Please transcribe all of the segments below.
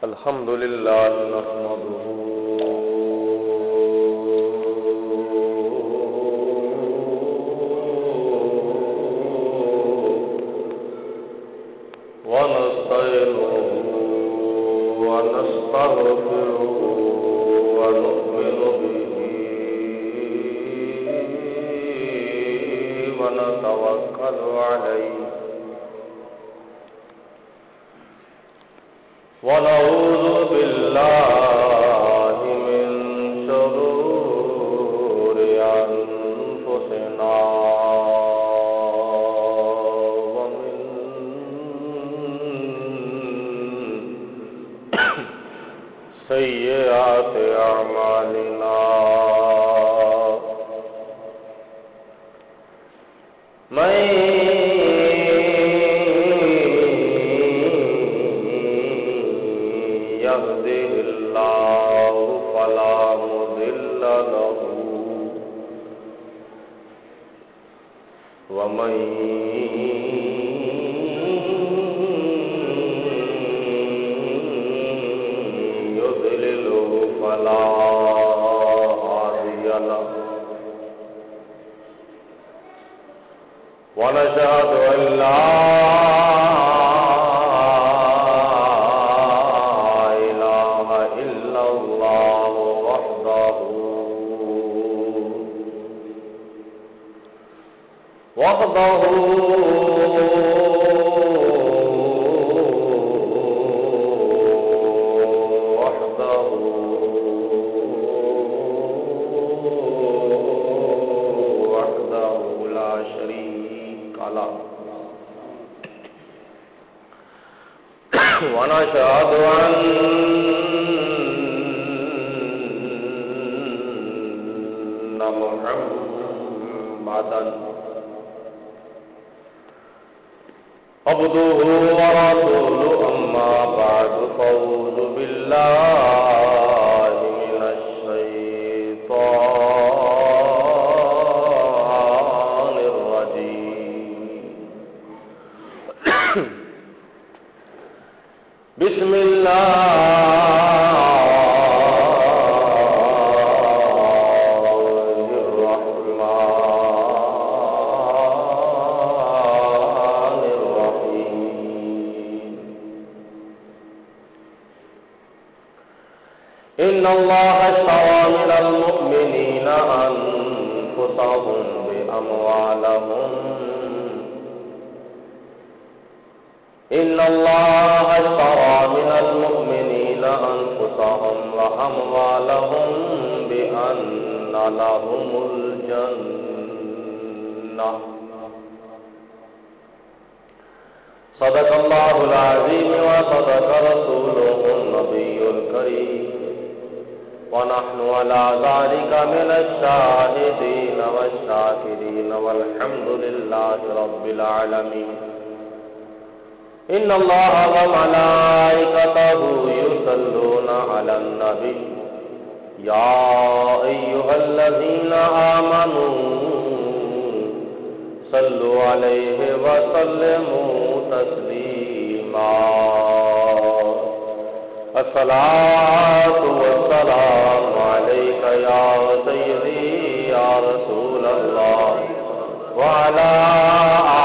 الحمد لله نحمده ونستعينه ونستغفره ونؤمن به ونتوكل عليه ونعوذ بالله من شرور أنفسنا ومن سيئات أعمالنا من يهده الله فلا مضل له ومن يضلله فلا هادي له ونشهد أن لا وحده لا شريك له ونشهد أن محمدا عبده ورسوله أما بعد فأعوذ بالله من الشيطان الرجيم بسم الله الله اشترى من المؤمنين أنفسهم بأموالهم إن الله اشترى من المؤمنين أنفسهم وأموالهم بأن لهم الجنة صدق الله العظيم وصدق رسوله النبي الكريم ونحن على ذلك من الشاهدين والشاكرين والحمد لله رب العالمين إن الله وملائكته يصلون على النبي يا أيها الذين آمنوا صلوا عليه وسلموا تسليما الصلاة والسلام عليك يا سيدي يا رسول الله وعلى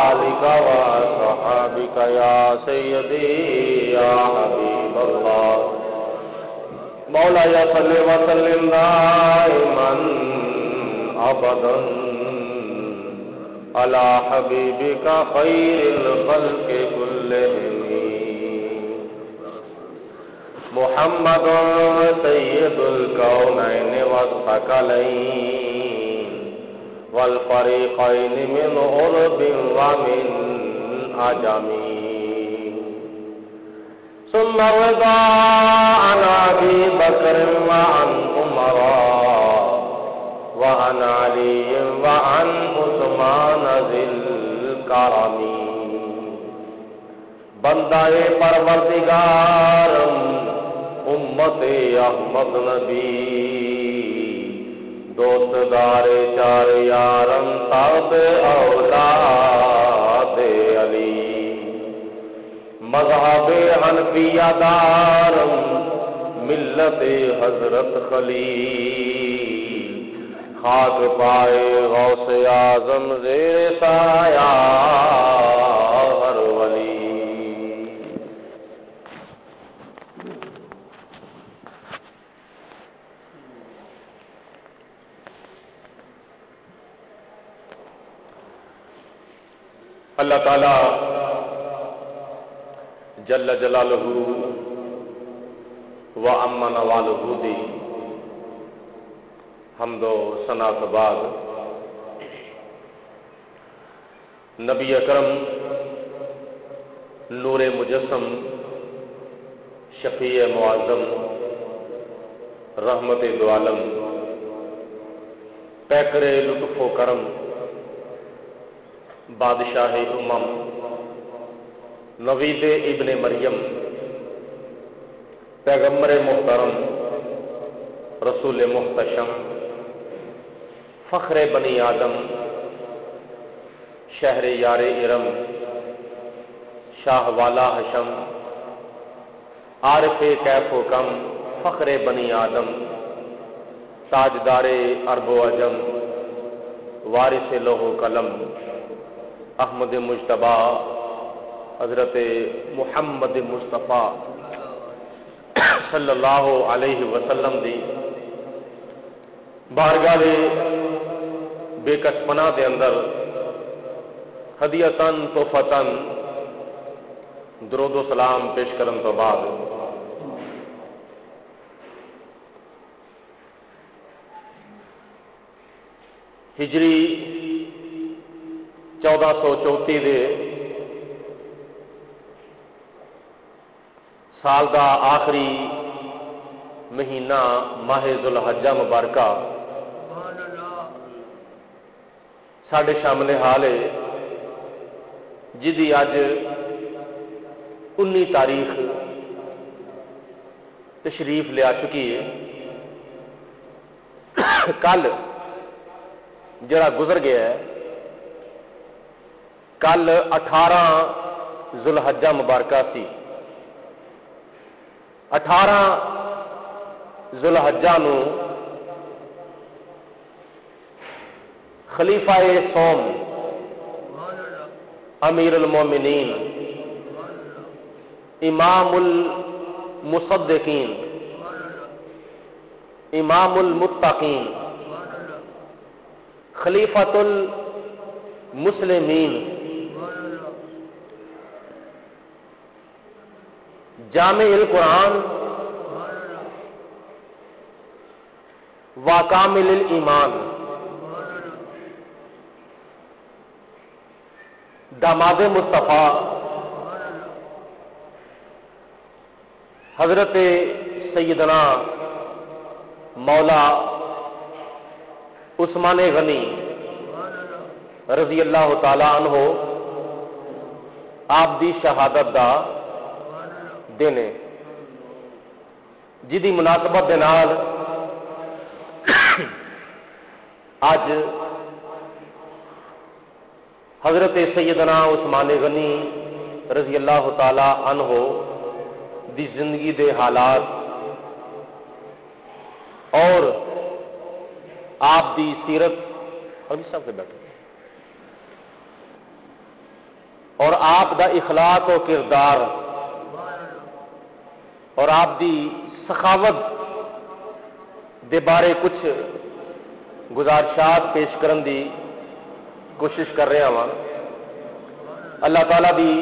آلك وصحابك يا سيدي يا حبيب الله مولاي صل وسلم دائما أبدا على حبيبك خير الخلق كلهم محمد سيد الكونين والثقلين والفريقين من غرب ومن عجم ثم الرضا عن أبي بكر وعن عمر وعن علي وعن عثمان ذي الكرم بندہ پروردگار امت احمد نبی دوست دار چار یارم تاب اولاد علی مذہب حنفیہ دارم ملت حضرت خلیل خاک پائے غوث اعظم زیر سایہ ہر ولی اللہ تعالی جل جلالہ و عم نوالہ دی حمد و ثنا کے بعد نبی اکرم نور مجسم شفیع معظم رحمت دو عالم پیکر لطف و کرم بادشاہ امم نوید ابن مریم پیغمبر محترم رسول محتشم فخر بنی آدم شہر یار ارم شاہ والا حشم عارف کیف و کم فخر بنی آدم تاجدار عرب و عجم وارث لوح و قلم احمد مجتبی حضرت محمد مصطفیٰ صلی اللہ علیہ وسلم دی بارگاہ دے بے کس پناہ دے اندر ہدیتاً تحفتاً درود و سلام پیش کرن تو بعد ہجری 1434 دے سال دا آخری مہینہ ماہ ذوالحجہ مبارکہ ساڈے شامل حال ہے جدی اج 19 تاریخ تشریف لیا چکی ہے. کل جڑا گزر گیا ہے کل 18 ذوالحجہ مبارکہ سی. 18 ذوالحجہ نو خلیفہ سوم امیر المومنین امام المصدقین امام المتقین، خلیفۃ المسلمین، جامع القرآن وکامل الایمان، داماد مصطفیٰ حضرت سیدنا مولا عثمان غنی رضی اللہ تعالی عنہ آپ دی شہادت دا دن ہے، جدی مناسبت دے نال اج حضرت سیدنا عثمان غنی رضی اللہ تعالی عنہ دی زندگی دے حالات اور آپ دی سیرت سب سے بیٹھے اور آپ دا اخلاق و کردار اور آپ دی سخاوت دے بارے کچھ گزارشات پیش کرن دی کوشش کر رہا ہاں۔ اللہ تعالیٰ دی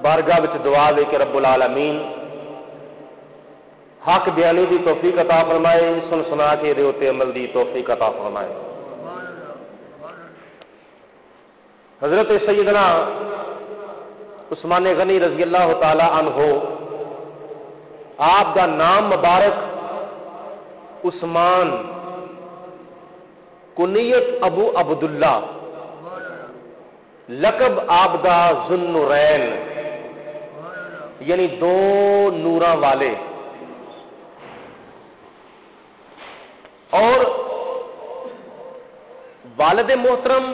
بارگاہ وچ دعا لے کہ رب العالمین حق بیانی دی توفیق عطا فرمائے، سن سنا کے دے تے عمل دی توفیق عطا فرمائے۔ حضرت سیدنا عثمان غنی رضی اللہ تعالی عنہ آپ دا نام مبارک عثمان، کنیت ابو عبداللہ، لقب آپ دا ذوالنورین یعنی دو نوراں والے، اور والد محترم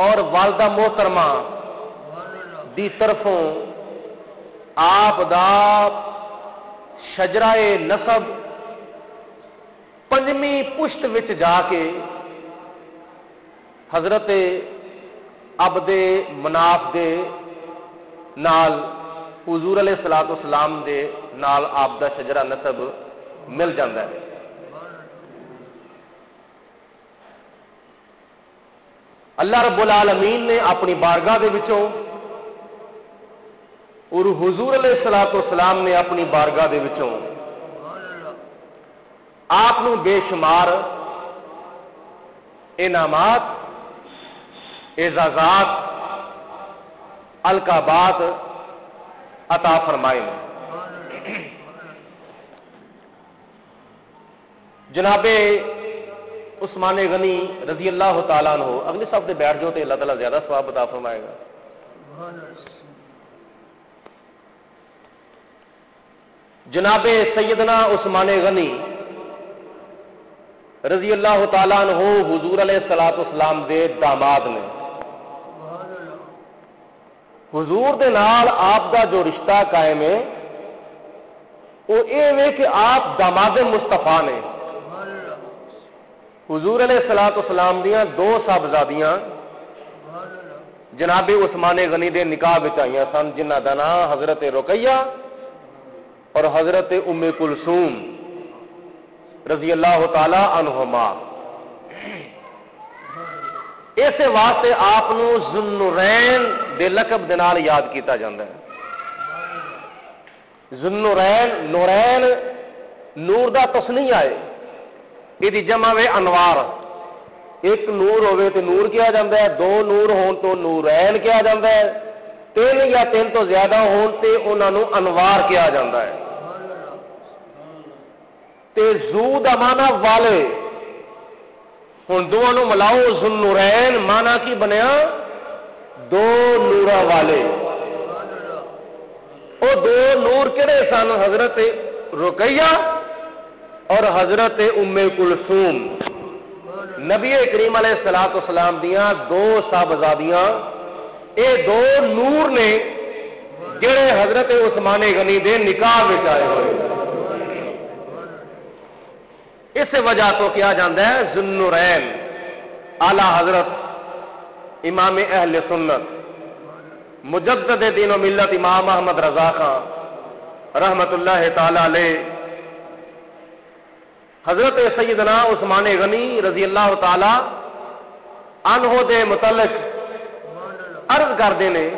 اور والدہ محترمہ دی طرفوں آپ دا شجرہ نسب پنجویں پشت وچ جا کے حضرت عبد مناف دے نال حضور علیہ الصلوۃ والسلام دے نال آپ دا شجرہ نسب مل جاندہ ہے۔ اللہ رب العالمین نے اپنی بارگاہ دے وچوں اور حضور علیہ الصلوۃ والسلام نے اپنی بارگاہ دے وچوں آپ نو بے شمار انعامات، اعزازات، القابات عطا فرمائے۔ جناب عثمان غنی رضی اللہ تعالیٰ عنہ اگلی صف سے بیٹھ جاؤ تو اللہ تعالیٰ زیادہ ثواب عطا فرمائے گا۔ جناب سیدنا عثمان غنی رضی اللہ تعالیٰ عنہ حضور علیہ الصلوۃ والسلام دے داماد نے۔ حضور دے نال آپ دا جو رشتہ قائم ہے وہ یہ کہ آپ داماد مصطفیٰ نے۔ حضور علیہ الصلوۃ والسلام دیاں دو صاحبزادیاں جناب عثمان غنی دے نکاح وچ آئیاں سن، جنہ دا نام حضرت رقیہ اور حضرت ام کلثوم رضی اللہ تعالی عنہما۔ اس واسطے آپ نو ذوالنورین دے لقب دے نال یاد کیتا جاندا ہے۔ ذوالنورین، نورین نور دا تسنیہ ہے، یہ جمع ہے انوار۔ ایک نور ہوئے تو نور کیا جاتا ہے، دو نور ہون تو نورین کیا جاتا ہے، تین یا تین تو زیادہ ہون تے انہاں نو انوار کیا جاتا ہے۔ تے زو دا مانا والے، ہن دونوں نو ملاؤ ذوالنورین مانا کی بنیا دو نوراں والے۔ او دو نور کہڑے سن؟ حضرت رقیہ اور حضرت ام کلثوم، نبی کریم علیہ الصلوۃ والسلام دیاں دو صاحبزادیاں۔ اے دو نور نے جڑے حضرت عثمان غنی دے نکاح وچ آئے ہوئے۔ اس وجہ تو کیا جاندہ ہے ذوالنورین۔ اعلی حضرت امام اہل سنت مجدد دین و ملت امام احمد رضا خان رحمت اللہ تعالی علیہ حضرت سیدنا عثمان غنی رضی اللہ تعالی عنہ دے متعلق عرض کرتے ہیں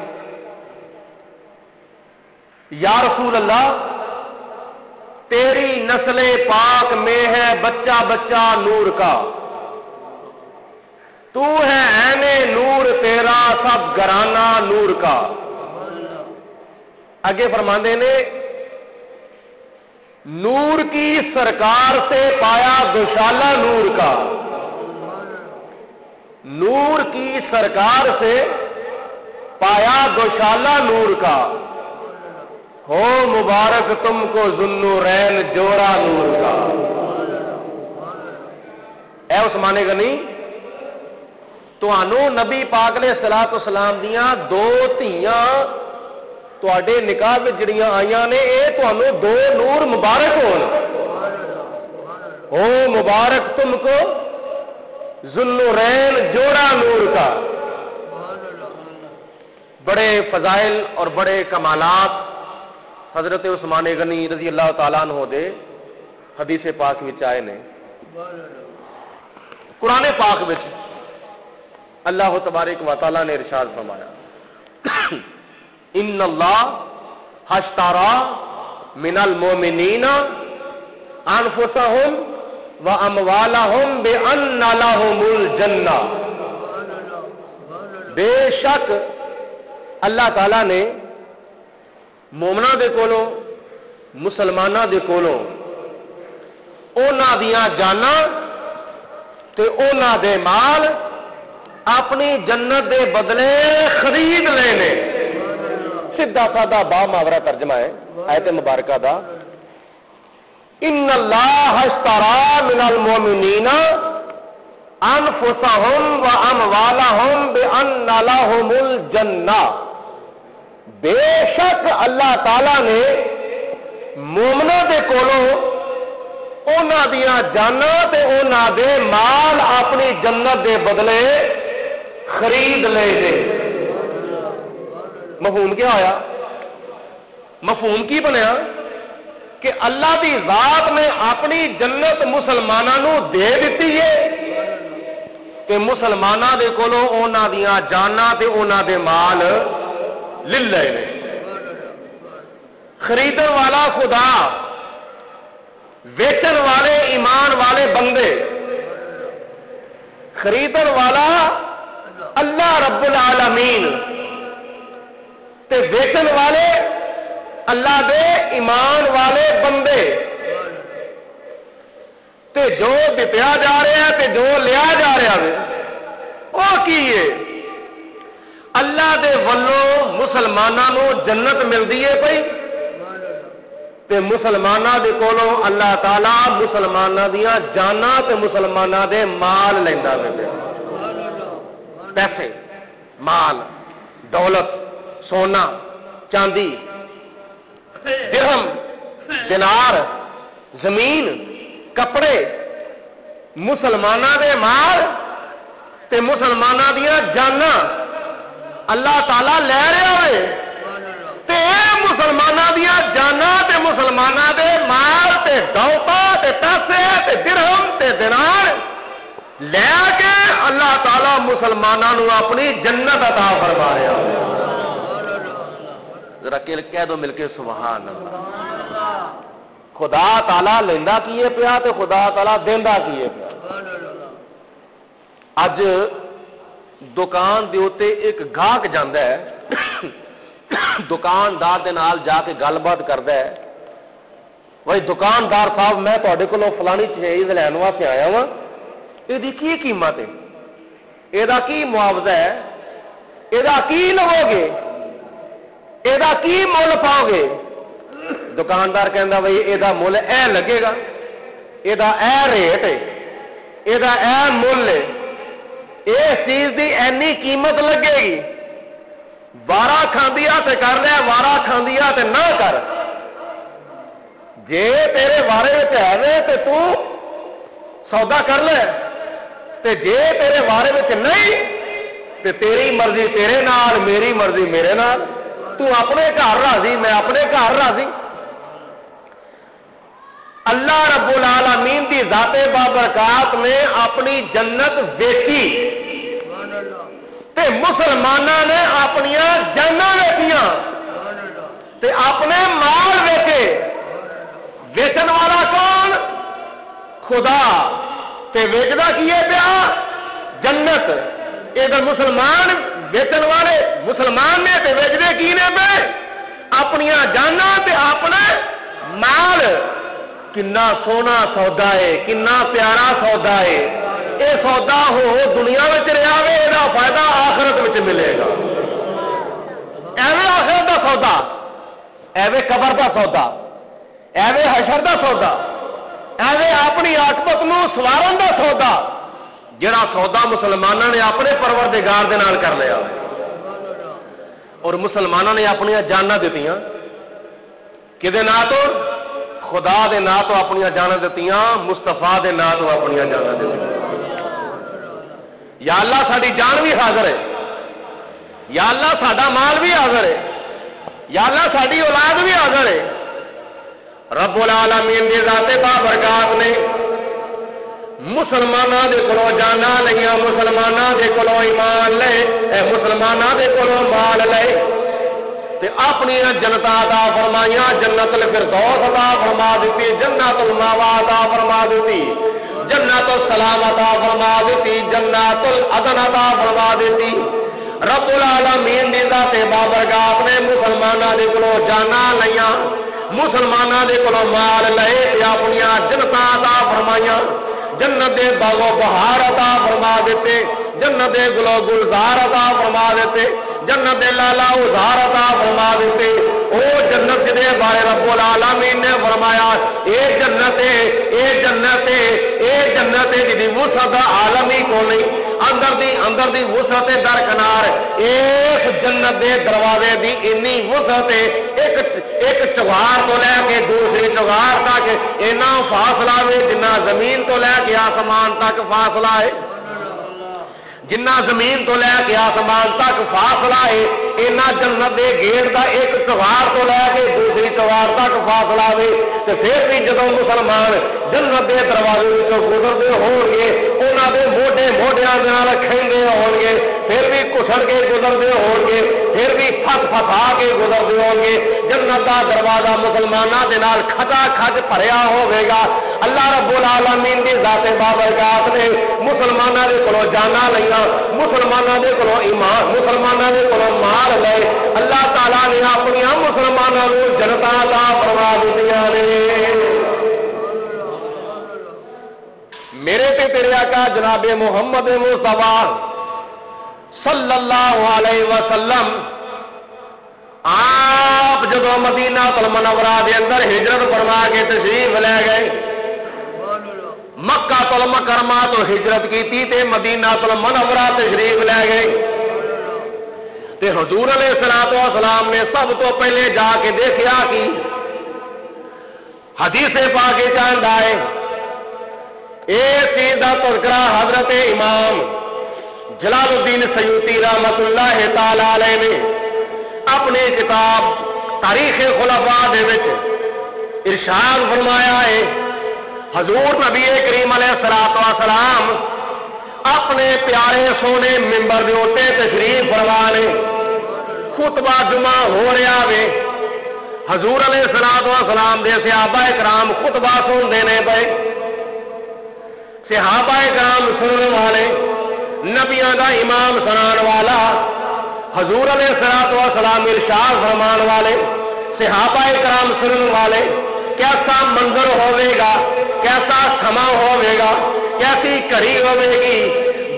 یا رسول اللہ تیری نسل پاک میں ہے بچہ بچہ نور کا، تو ہے عین نور تیرا سب گھرانہ نور کا۔ آگے فرماندے نے نور کی سرکار سے پایا دوشالہ نور کا، نور کی سرکار سے پایا دوشالہ نور کا، ہو مبارک تم کو ذوالنورین جوڑا نور کا۔ اے عثمان غنی تانوں نبی پاک علیہ الصلوۃ والسلام دیاں دو دھیاں تواڈے نکاح وچ جڑیاں آئیاں نے اے تانوں دو نور مبارک ہون، ہو مبارک تم کو ذوالنورین جوڑا نور کا۔ بڑے فضائل اور بڑے کمالات حضرت عثمان غنی رضی اللہ تعالیٰ عنہ دے حدیث پاک وچ آئے نے۔ قرآن پاک وچ اللہ تبارک و تعالیٰ نے ارشاد فرمایا ان اللہ اشترى من المؤمنین انفسهم واموالهم بان لهم الجنہ، بے شک اللہ تعالیٰ نے مومناں دے کولوں مسلماناں دے کولوں انہاں دیاں جاناں تے انہاں دے مال اپنی جنت دے بدلے خرید لینے۔ سیدھا سادہ با محاورہ ترجمہ ہے آیت مبارکہ دا، ان اللہ اشترى من المؤمنین انفسهم واموالهم بان لهم الجنہ، بے شک اللہ تعالی نے مومناں دے کولوں انہاں دیاں جاناں تے انہاں دے مال اپنی جنت دے بدلے خرید لے دے۔ مفہوم کیا ہویا؟ مفہوم کی بنیا کہ اللہ دی ذات نے اپنی جنت مسلماناں نو دے دتی ہے کہ مسلماناں دے کولوں انہاں دیاں جاناں تے انہاں دے مال لے لے۔ خریدن والا خدا، ویچن والے ایمان والے بندے، خریدن والا اللہ رب العالمین تے ویچن والے اللہ دے ایمان والے بندے، تے جو دتیا جا رہا ہے تے جو لیا جا رہا ہے وہ کی ہے؟ اللہ دے ولوں مسلماناں نو جنت ملدی ہے پئی تے مسلماناں دے کولوں اللہ تعالی مسلماناں دیاں جاناں تے مسلماناں دے مال لیندا پیا۔ پیسے، مال، دولت، سونا، چاندی، درہم، دینار، زمین، کپڑے، مسلماناں دے مال تے مسلماناں دیاں جاناں اللہ تعالی لے رہا ہوئے تے مسلماناں دیاں جاناں تے مسلماناں دے مال تے دولت تے پیسے تے درہم تے دینار لے کے اللہ تعالی مسلماناں نو اپنی جنت عطا فرما رہا ہے۔ ذرا کہہ دو مل کے سبحان اللہ۔ خدا تعالی لیندا کیے پیا تے خدا تعالی دیندا کیے پیا۔ اج دکان دے اوتے ایک گاہک جاندا ہے، دکاندار دے نال جا کے گل بات کردا ہے، بھائی دکاندار صاحب میں تہاڈے کولوں فلانی چیز لین واسطے آیا ہاں، یہ کی قیمت ہے، یہ کی معاوضہ ہے، یہ کی لو گے، یہ کی مل پاؤ گے؟ دکاندار کہندا بھائی یہ مل اے لگے گا، یہ ریٹ ہے، یہ مل ہے، اس چیز کی اینی قیمت لگے گی، وارا کھاندیا تے کر لیا، وارا کھاندیا تے نہ کر، جے تیرے وارے ہے تے تو سودا کر لے، تے جے تیرے بارے میں نہیں تے تیری مرضی تیرے نال، میری مرضی میرے نال، تو اپنے گھر راضی میں اپنے گھر راضی۔ اللہ رب العالمین دی ذات بابرکات نے اپنی جنت ویچی تے مسلمانوں نے اپنی جانا ویچیاں تے اپنے مال ویچے. ویچن والا کون؟ خدا. تے ویچنا کی ہے پیا؟ جنت. ادھر مسلمان ویچن والے مسلمان نے تے ویچنے کی نے پہ اپنی جانا تے اپنے مال. کنا سونا سودا ہے، کنا پیارا سودا ہے. یہ سودا ہو دنیا میں رہا ہے، یہ فائدہ آخرت میں ملے گا. ایویں آخرت کا سودا، ایویں قبر کا سودا، ایویں حشر کا سودا، ایویں اپنی عاقبت نو سوارن کا سودا جڑا سودا مسلمانوں نے اپنے پروردگار دے نال کر لیا. اور مسلمانوں نے اپنی جاناں دتیاں کدے نام تو؟ خدا دے نام تو اپنی جاناں دتیاں، مصطفیٰ دے نام تو اپنی جاناں دتیاں. یا اللہ ساری جان بھی حاضر ہے، یا اللہ ساڈا مال بھی حاضر ہے، یا اللہ ساری اولاد بھی حاضر ہے. رب العالمین دی ذات بابرکات نے مسلمانوں دے کولوں جاناں لئیاں، مسلمانوں دے کولوں ایمان لے، مسلمانوں دے کولوں مال لے تے اپنی جنت عطا فرمائیاں. جنت الفردوس عطا فرما دیتی، جنت المأوى عطا فرما دیتی، جنت السلام عطا فرما دیتی، جنت العدن عطا فرما دیتی. رب العالمین دی ذات بابرکات نے مسلمانوں دے کولوں جاناں لئیاں، مسلمانوں دے کولوں مال لے تے اپنی جنت عطا فرمائیاں. جنت دے باغ و بہار عطا فرما دیتے، جنت دے گل و گلزار عطا فرما دیتے، جنت دے لالا ازار عطا فرما دیتے. او جنت دے بارے رب العالمین نے فرمایا اے جنت ہے، اے جنت ہے، اے جنت ہے جدی وسعت عالم ہی کو نہیں. اندر دی وسعت درکنار اس جنت دے دروازے دی انی وسعت ہے، ایک چوار تو لے کے دوسری چوار تک اینا فاصلہ ہے جنہ زمین تو لے کے آسمان تک فاصلہ ہے. جنہ زمین تو لے کے آسمان تک فاصلہ ہے اینا جنت دے گیٹ دا ایک چوار تو لے کے دوسری چوار تک فاصلہ ہے. تے پھر بھی جدوں مسلمان جنت دے دروازے وچوں گزرتے ہون گے انہاں دے موڈیاں دے نال کھیندے ہون گے، پھر بھی کسڑ کے گزرتے ہون گے، پھر بھی پھسا کے گزرتے ہون گے. جنت دا دروازہ مسلماناں دے نال کھچا کھچ بھریا ہوے گا. اللہ رب العالمین دی ذات بابرکات نے مسلماناں دے کولوں جاناں لئیاں، مسلمانوں دے کولوں ایمان، مسلمانوں دے کولوں مال لے. اللہ تعالیٰ نے اپنی مسلمانوں کو جنتاں عطا فرما دتیاں نے. میرے تے تیرے آقا جناب محمد مصطفیٰ صلی اللہ علیہ وسلم آپ جدو مدینہ المنورہ دے اندر ہجرت فرما کے تشریف لے گئے، مکہ المکرمہ تو ہجرت کی تھی تے مدینہ المنورہ تشریف لے گئے. تے حضور علیہ الصلوۃ والسلام نے سب تو پہلے جا کے دیکھا کہ حدیث پاک چاند آئے ایک چیز کا تذکرہ حضرت امام جلال الدین سیوطی رحمت اللہ تعالی علیہ نے اپنی کتاب تاریخ خلفاء دے وچ ارشاد فرمایا ہے. حضور نبی کریم علیہ الصلوۃ والسلام اپنے پیارے سونے ممبر دے اوتے تشریف فرما لے، خطبہ جمعہ ہو رہا وے، حضور علیہ الصلوۃ والسلام دے صحابہ کرام خطبہ سنتے نے پے. صحابہ کرام سننے والے، نبیاں دا امام سنان والا، حضور علیہ الصلوۃ والسلام ارشاد فرمان والے، صحابہ کرام سننے والے. کیسا منظر ہوئے گا، کیسا سما ہوئے گا، کیسی کڑی ہوئے گی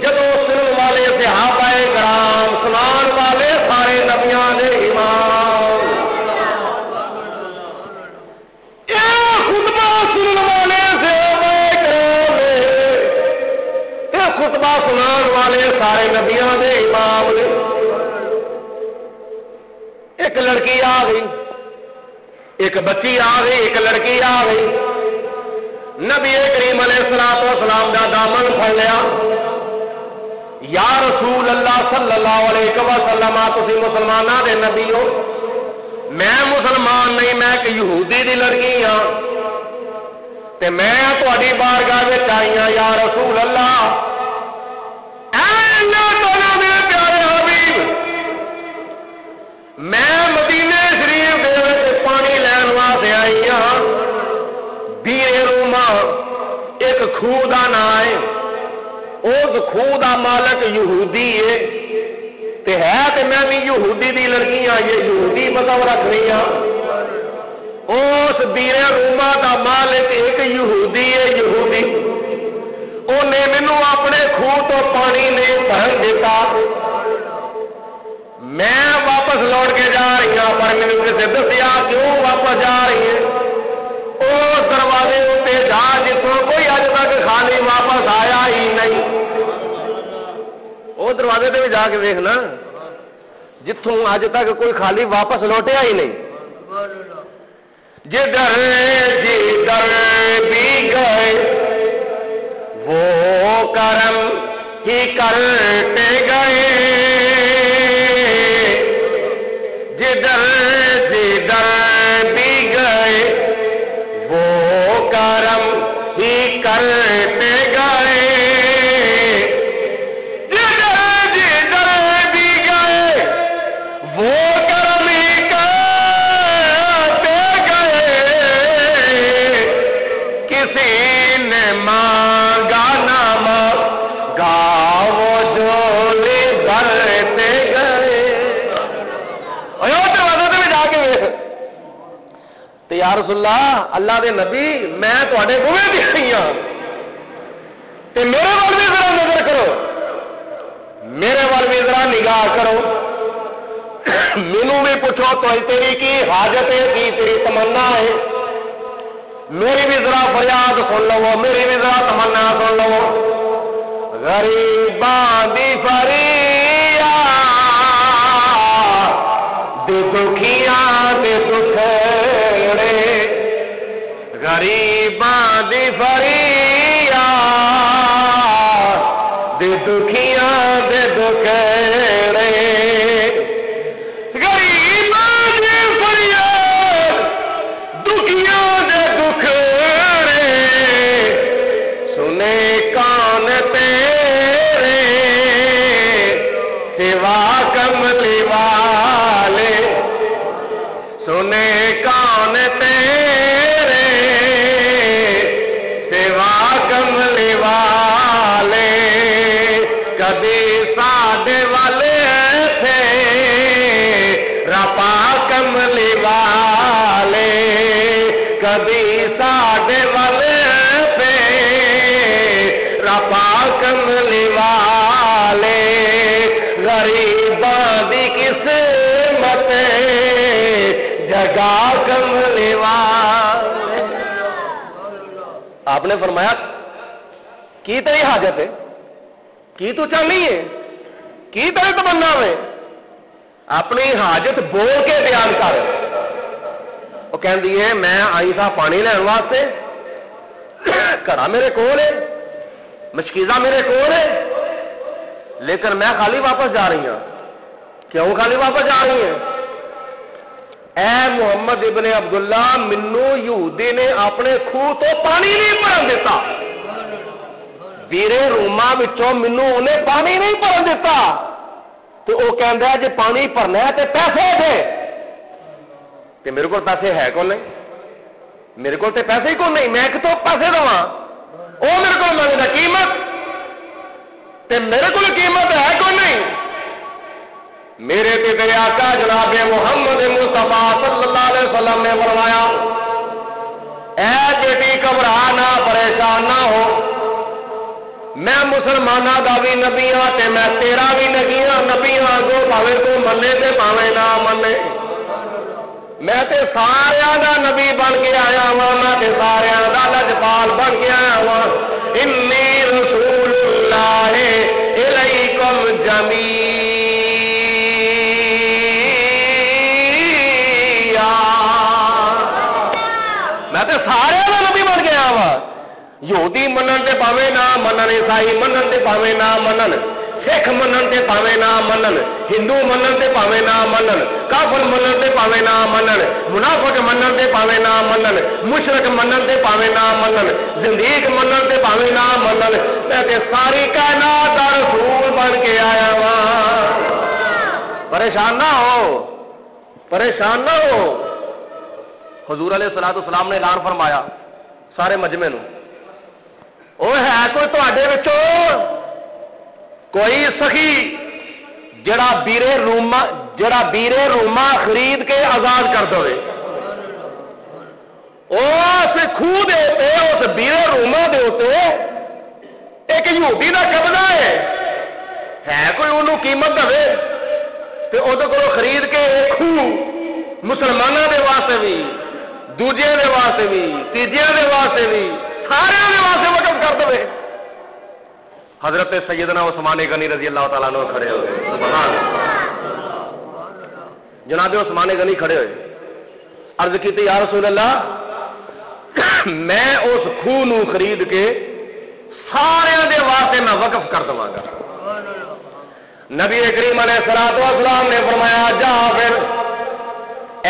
جدو سنن والے صحابہ کرام سنان والے سارے نبیاں دے امام، اے خطبہ سنن والے صحابہ کرام، اے خطبہ سنان والے سارے نبیاں دے امام نے. ایک لڑکی آ گئی، ایک بچی آ گئی، ایک لڑکی آ گئی. نبی کریم علیہ الصلوۃ والسلام دا دامن پھڑ لیا. یا رسول اللہ صلی اللہ علیہ وسلم تسی مسلماناں دے نبی ہو، میں مسلمان نہیں، میں کہ یہودی دی لڑکی ہاں. تے میں تہاڈی بارگاہ وچ آئی ہاں یا رسول اللہ، اے اللہ دے پیارے حبیب، میں مدینے شریف دے وچ پانی لین واسطے آئی ہاں، بیر روما ایک خوہ دا نام ہے، اس خوہ دا مالک یہودی ہے، تے ہے تے میں بھی یہودی دی لڑکی ہاں، یہ یہودی مذہب رکھنی ہاں، اس بیر روما دا مالک ایک یہودی ہے، یہودی انہیں مینو اپنے خوہ تو پانی نہیں بھر دیتا، میں واپس لوٹ کے جا رہی ہوں، پر مینو کسی دسیا کیوں واپس جا رہی ہے، اس دروازے اتنے جا جتوں کوئی اج تک خالی واپس آیا ہی نہیں، وہ دروازے تے بھی جا کے دیکھنا جتوں اج تک کوئی خالی واپس لوٹیا ہی نہیں، جدھر جدھر بھی گئے وہ کرم ہی کرتے گئے، جدھر جدھر بھی گئے وہ کرم ہی کرتے گئے، جدھر جدھر بھی گئے وہ کرم ہی کرتے گئے، کسی نے مانگا نہ مانگا وہ جھولی بھرتے گئے، تو یا رسول اللہ، اللہ دے نبی، میں تواڈے بوہے دی آئی ہاں تے میرے وال بھی ذرا نظر کرو، میرے وال بھی ذرا نگاہ کرو، مینوں بھی پوچھو تو تیری کی حاجت ہے، کی تیری تمنا ہے، میری بھی ذرا فریاد سن لو، میری بھی ذرا تمنا سن لو، غریباں دی فریاد دے دکھیاں دے دکھڑے، غریباں دی فریاد دے دکھیاں دے دکھڑے، غریباں دی فریاد دکھیاں دے دکھڑے، سنے کان تیرے سوا کملی والے، سنے کان تیرے سوا کملی والے، کبھی ساڈے والے تھے رپا کملی والے، کبھی ساڈے والے تھے رپا کملی والے، غریباں دی قسمت جگا کملی والے۔ آپ نے فرمایا کی تیری حاجت ہے، کی تو چاہنی ہے، کی تیری تمنا ہے، اپنی حاجت بول کے بیان کر۔ وہ کہندی ہے میں آئی تھا پانی لین واسطے، گھڑا میرے کول ہے، مشکیزہ میرے کول ہے، لیکن میں خالی واپس جا رہی ہوں۔ کیوں خالی واپس جا رہی ہیں؟ اے محمد ابن عبداللہ، منو یہودی نے اپنے خوہ تو پانی نہیں بھرن دیتا، ویرے روما وچوں منو انہیں پانی نہیں بھرن دیتا، تو وہ کہندا ہے جے پانی بھرنا ہے تے پیسے دے، تے میرے کو پیسے ہے کون نہیں، میرے کو تے پیسے ہی کون نہیں، میں کتوں پیسے دواں؟ وہ میرے کو منگدا قیمت، تے میرے کو قیمت ہے کون نہیں۔ میرے تے آقا جناب محمد مصطفیٰ صلی اللہ علیہ وسلم نے فرمایا، اے بیٹی گھبرا نہ، پریشان نہ ہو، میں مسلمانہ دا بھی نبی ہاں تے میں تیرا بھی نبی ہاں، جو پاوے تو منے تے پاوے نہ منے، میں تے سارے دا نبی بن کے آیا ہوں، میں تے سارے دا لجپال بن کے آیا ہوں، انی رسول اللہ الیکم جمیعا، میں تے سارے دا نبی بن کے آیا ہوں، یہودی منن تے پاوے نہ منن، عیسائی منن تے پاوے نہ منن، سکھ منن تے پاوے نہ منن، ہندو منن تے پاوے نہ منن، کافر منن تے پاوے نہ منن، منافق منن تے پاوے نہ منن، مشرک منن تے پاوے نہ منن، زندیق منن تے پاوے نہ منن، میں تے ساری کائنات دا رسول بن کے آیا ہاں۔ پریشان نہ ہو، پریشان نہ ہو۔ حضور علیہ الصلوۃ والسلام نے اعلان فرمایا سارے مجمع نو، او ہے کوئی تواڈے وچوں کوئی سخی جڑا بیرے روما خرید کے آزاد کر دے، اس خوہ دے اوتے، اس بیرے روما دے اوتے ایک یہودی دا قبضہ ہے کوئی انہوں قیمت دے تے او دے کولوں خرید کے خوہ مسلمانوں دے واسطے بھی، دوجے دے واسطے بھی، تیجے دے واسطے بھی، سارے دے واسطے وقف کر دے۔ حضرت سیدنا عثمان غنی رضی اللہ تعالیٰ عنہ کھڑے ہوئے، سبحان جناب عثمان غنی کھڑے ہوئے، عرض کی یا رسول اللہ میں اس خوہ نو خرید کے سارے دے واسطے میں وقف کر دواں گا۔ نبی کریم علیہ الصلوۃ والسلام نے فرمایا جا پھر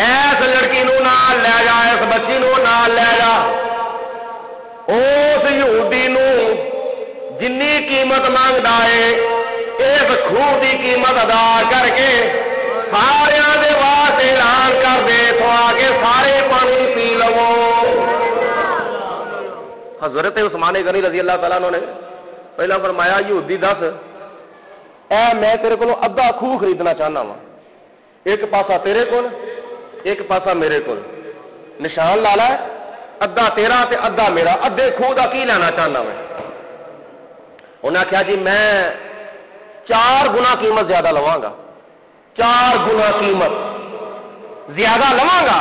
ایس لڑکی نو نال لے جا، اس بچی نو نال لے جا، اس یہودی نو جنی قیمت مانگدا ہے اس خوہ دی قیمت ادا کر کے سارے دے واسطے اعلان کر دے تو آ کے سارے پانی پی لو۔ حضرت عثمان غنی رضی اللہ تعالیٰ عنہ نے پہلا فرمایا یہودی دس اے میں تیرے کو ادھا خوہ خریدنا چاہنا وا، ایک پاسا تیرے کول ایک پاسا میرے کول، نشان لا لا ادھا تیرا تے ادھا میرا، ادھے خوہ دا کی لینا چاہنا میں؟ انہیں آخیا جی میں 4 گنا قیمت زیادہ لواں گا، 4 گنا قیمت زیادہ لواں گا۔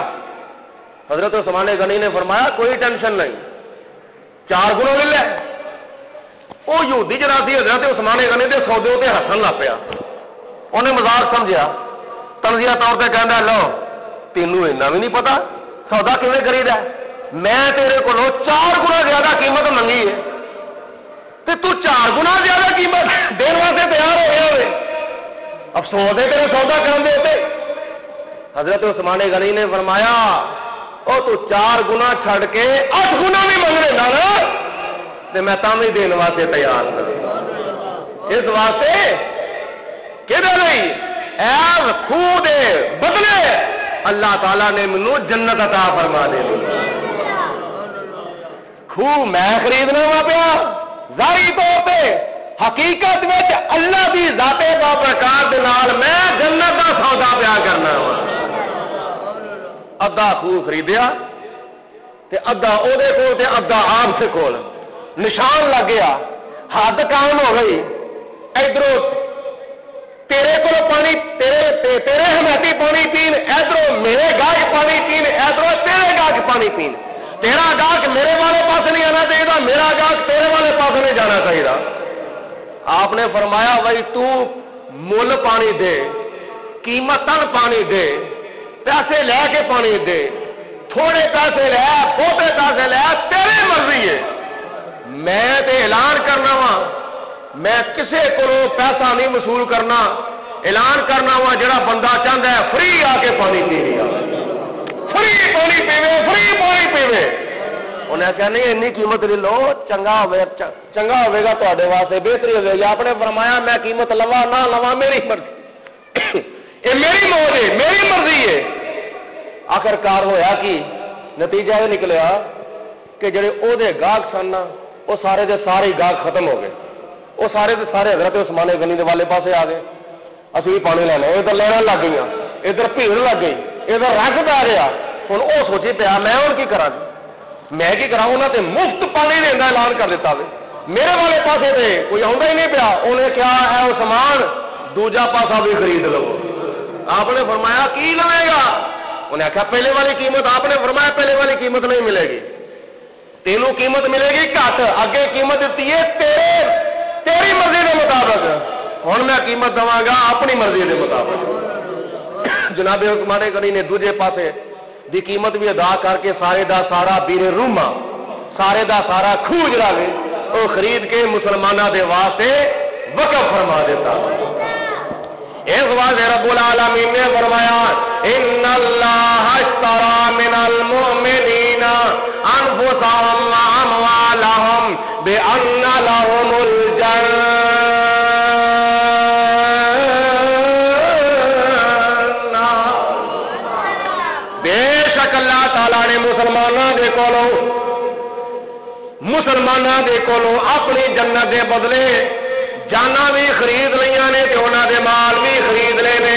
حضرت عثمان غنی نے فرمایا کوئی ٹینشن نہیں، 4 گنا لے لے۔ وہ یہودی جناب سی حضرت عثمان غنی دے سودے تے ہسن لگ پیا، انہیں مزاق سمجھا، تنزیہ طور پہ کہندا لو تینوں اینا بھی نہیں پتا سودا کیویں کریدا ہے، میں تیرے کولوں 4 گنا زیادہ قیمت منگی ہے تے تو 4 گنا زیادہ قیمت دین واسطے تیار ہو گیا ہوئے، افسوس ہے تیرے سودا کرن دے تے۔ حضرت عثمان غنی نے فرمایا او تو 4 گنا چھڑ کے 8 گنا بھی منگ لینا نا تے میں تاں بھی دین واسطے تیار ہوں، اس واسطے کدے نہیں ایز خوہ دے بدلے اللہ تعالیٰ نے منو جنت عطا فرما دے۔ خوہ میں خریدنا وا پیا ظاہری طور پہ، حقیقت میں اللہ دی ذات بابرکات دے نال میں جنت دا سودا پیا کرنا وا۔ ادھا خوہ خریدیا تے ادھا او دے کول تے ادھا آپ سے کول، نشان لگ گیا، حد قائم ہو گئی، ادھروں تیرے کو پانی تیرے حمایتی پانی پین، ادھر میرے گاہک پانی پین، ادھر تیرے گاہک پانی پین، تیرا گاہک میرے والے پاس نہیں آنا چاہیے، میرا گاہک تیرے والے پاس نہیں جانا چاہیے۔ آپ نے فرمایا بھائی تو مل پانی دے، قیمتاً پانی دے، پیسے لے کے پانی دے، تھوڑے پیسے لے بہتے پیسے لے، تیری مرضی ہے۔ میں تے اعلان کرنا وا میں کسے کو پیسہ نہیں وصول کرنا، اعلان کرنا وا جڑا بندہ چاہتا ہے فری آ کے پانی پی لیا، فری پانی پیوے، فری پانی پیوے۔ انہیں کہا نہیں اینی قیمت لے لو، چنگا ہوئے گا تواڈے واسطے، بہتری ہوئے گی۔ آپ نے فرمایا میں قیمت لوا نہ لوا میری مرضی، یہ میری موج ہے، میری مرضی ہے۔ آخر کار ہویا کہ نتیجہ یہ نکلیا کہ جڑے او دے گاہک سن وہ سارے دے سارے گاہک ختم ہو گئے، وہ سارے دے سارے حضرت عثمان غنی دے والے پاسے آ گئے، اسی بھی پانی لینا، ادھر لہریں لگ گئی، ادھر بھیڑ لگ گئی، ادھر رش پی رہا۔ ہوں وہ سوچی پیا میں ہوں کی کرا، میں کی کرا، انہوں نے مفت پانی دینا اعلان کر دیتا وے، میرے والے پاسے تے کوئی آتا ہی نہیں پیا۔ انہیں کیا ہے وہ سامان دوجا پاسا بھی خرید لو۔ آپ نے فرمایا کی لوے گا؟ انہیں آخیا پہلے والی قیمت۔ آپ نے فرمایا پہلے والی قیمت نہیں ملے گی، تینوں قیمت ملے گی گھٹ، اگے قیمت دیتی ہے تیری مرضی کے مطابق، ہوں میں قیمت دواں گا اپنی مرضی کے مطابق۔ جناب عثمان غنی نے دوجے پاسے دی قیمت بھی ادا کر کے سارے دا سارا بیرے روما، سارے دا سارا خوہ جڑا وے وہ خرید کے مسلمانوں دے واسطے وقف فرما دیتا. اس واسطے رب العالمین نے فرمایا ان اللہ اشترى من المؤمنین انفسهم واموالهم بان لهم الجنہ. بے شک اللہ تعالی نے مسلمانوں دے کولوں اپنی جنت دے بدلے جانا بھی خرید لیاں نے تے انہاں دے مال بھی خرید لے نے.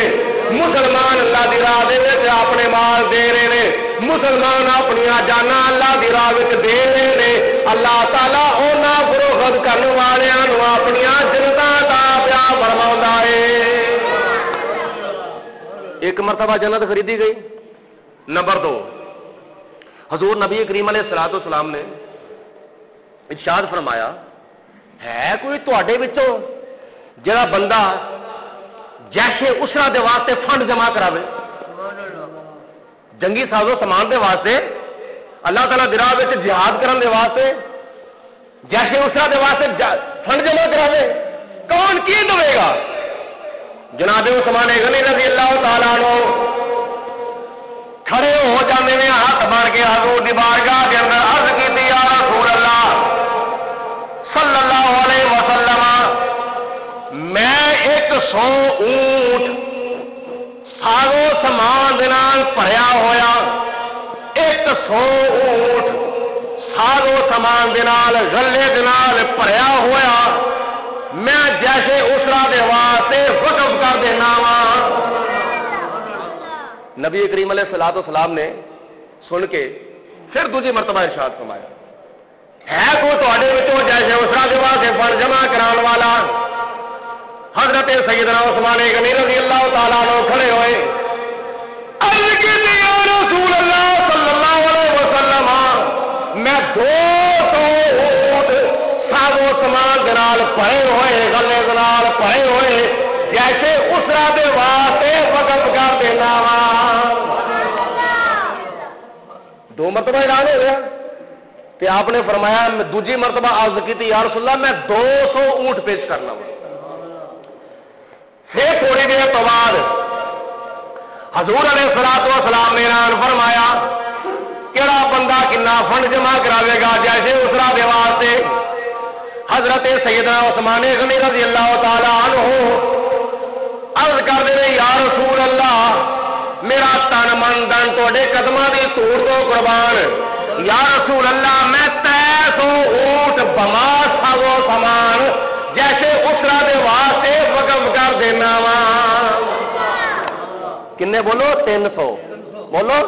مسلمان اللہ دی راہ دے وچ اپنے مال دے رہے نے. مسلمان اپنی جانا اللہ دی راہ وچ دے رہے نے. اللہ تعالی انہاں فروخت کرن والیاں نوں اپنی جنتاں دا پیا فرماوندا ہے. ایک مرتبہ جنت خریدی گئی. نمبر 2 حضور نبی کریم علیہ الصلوۃ والسلام نے ارشاد فرمایا ہے کوئی تواڈے وچوں جڑا بندہ جیسے اسرا دے واسطے فنڈ جمع کراوے جنگی سازو سامان دے واسطے اللہ تعالیٰ دی راہ وچ جہاد کرن دے واسطے جیسے اسرا دے واسطے فنڈ جمع کراوے کون کی دے گا؟ جناب عثمان غنی رضی اللہ تعالیٰ عنہ کھڑے ہو جاندے نے ہاتھ بن کے حضور دی بارگاہ دے اندر عرض کیتی یا رسول اللہ صلی اللہ علیہ وسلم میں 100 اونٹ سارو سامان دے نال بھریا ہویا 100 اونٹ سارو سامان دے نال غلے دے نال بھریا ہویا میں جیسے اسرا دے واسطے وقف کر دینا وا. نبی کریم علیہ الصلوۃ والسلام نے سن کے پھر دوسری مرتبہ ارشاد فرمایا ہے کوئی تواڈے وچوں جیسے اسرا دے واسطے فنڈ جمع کران والا؟ حضرت سیدنا عثمان غنی رضی اللہ تعالیٰ عنہ کھڑے ہوئے عرض کیتی یا رسول اللہ صلی اللہ علیہ وسلم میں 200 اونٹ سارو سامان دے نال بھرے ہوئے غلے دے نال بھرے ہوئے جیسے اسرا دے واسطے وقف کر دینا وا. 2 مرتبہ اعلان ہو گیا تے آپ نے فرمایا دوسری مرتبہ عرض کی یا رسول اللہ میں 200 اونٹ پیش کرنا ہوں. پھر تھوڑی دیر تو بعد حضور علیہ الصلوۃ والسلام نے اعلان فرمایا کہڑا بندہ کنا فنڈ جمع کراوے گا جیسے اسرا دے واسطے؟ حضرت سیدنا عثمان غنی رضی اللہ تعالی عنہ عرض کر دے یا رسول اللہ میرا تن من دن تواڈے قدماں دی توڑ تو قربان. یا رسول اللہ میں 300 اونٹ بما ساگو سامان جیسے اسرا دے واسطے وقف کر دینا وا. کنے بولو؟ 300 بولو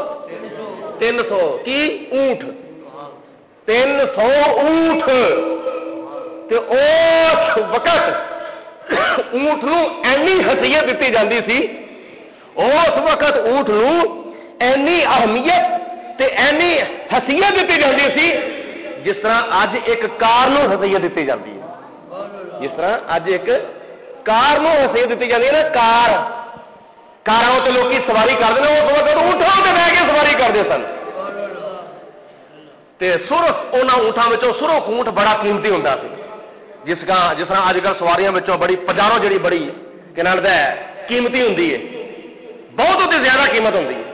300 کی اونٹ 300 اونٹ. تے اس وقت اونٹ نو اینی حیثیت دیتی جاندی سی اس وقت اونٹ نو اینی اہمیت تے اینی حیثیت دیتی جاندی سی جس طرح اج ایک کار نو حیثیت دیتی جاندی ہے. جس طرح اج ایک کار نو حیثیت دیتی جاندی ہے نا. کاراں تے لوکی سواری کردے نے اس وقت اونٹاں تے بیٹھ کے سواری کردے سن تے سرخ انہاں اونٹاں وچوں سرخ اونٹ بڑا قیمتی ہوندا سی جس طرح اج کل سواریاں وچوں بڑی پجارو جڑی بڑی کہ نال دا قیمتی ہوندی ہے بہت زیادہ قیمت ہوندی ہے.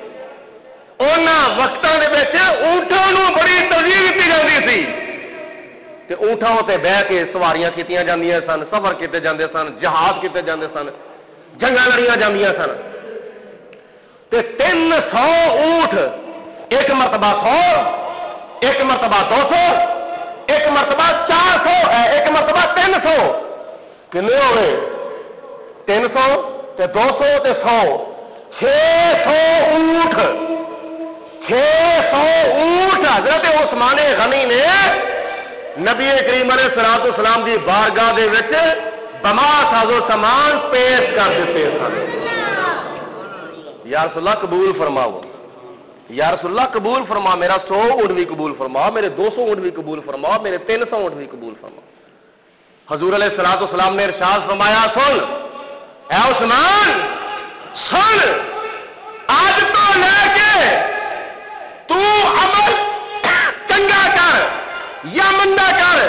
انہاں وقتاں دے وچ اونٹاں نوں بڑی ترجیح دتی جاندی سی تے اونٹاں تے بیٹھ کے سواریاں کیتیاں جاندیاں سن سفر کیتے جاندے سن جہاد کیتے جاندے سن جنگاں لڑیاں جاندیاں سن. تے 300 اونٹ ایک مرتبہ 100 ایک مرتبہ 200 ایک مرتبہ 400 ہے ایک مرتبہ 300 کنے ہو گئے 300 تے 200 تے 100 600 اونٹ 600 اونٹ حضرت عثمان غنی نے نبی کریم علیہ الصلوۃ والسلام دی بارگاہ دے وچ بما سازو سامان پیش کر دیتے سن. یا رسول اللہ قبول فرماؤ یا رسول اللہ قبول فرما میرا 100 اونٹ بھی قبول فرما میرے 200 اونٹ بھی قبول فرما میرے 300 اونٹ بھی قبول فرما. حضور علیہ الصلوۃ والسلام نے ارشاد فرمایا سن اے عثمان سن آج تو لے کے تو عمل چنگا کر یا مندا کر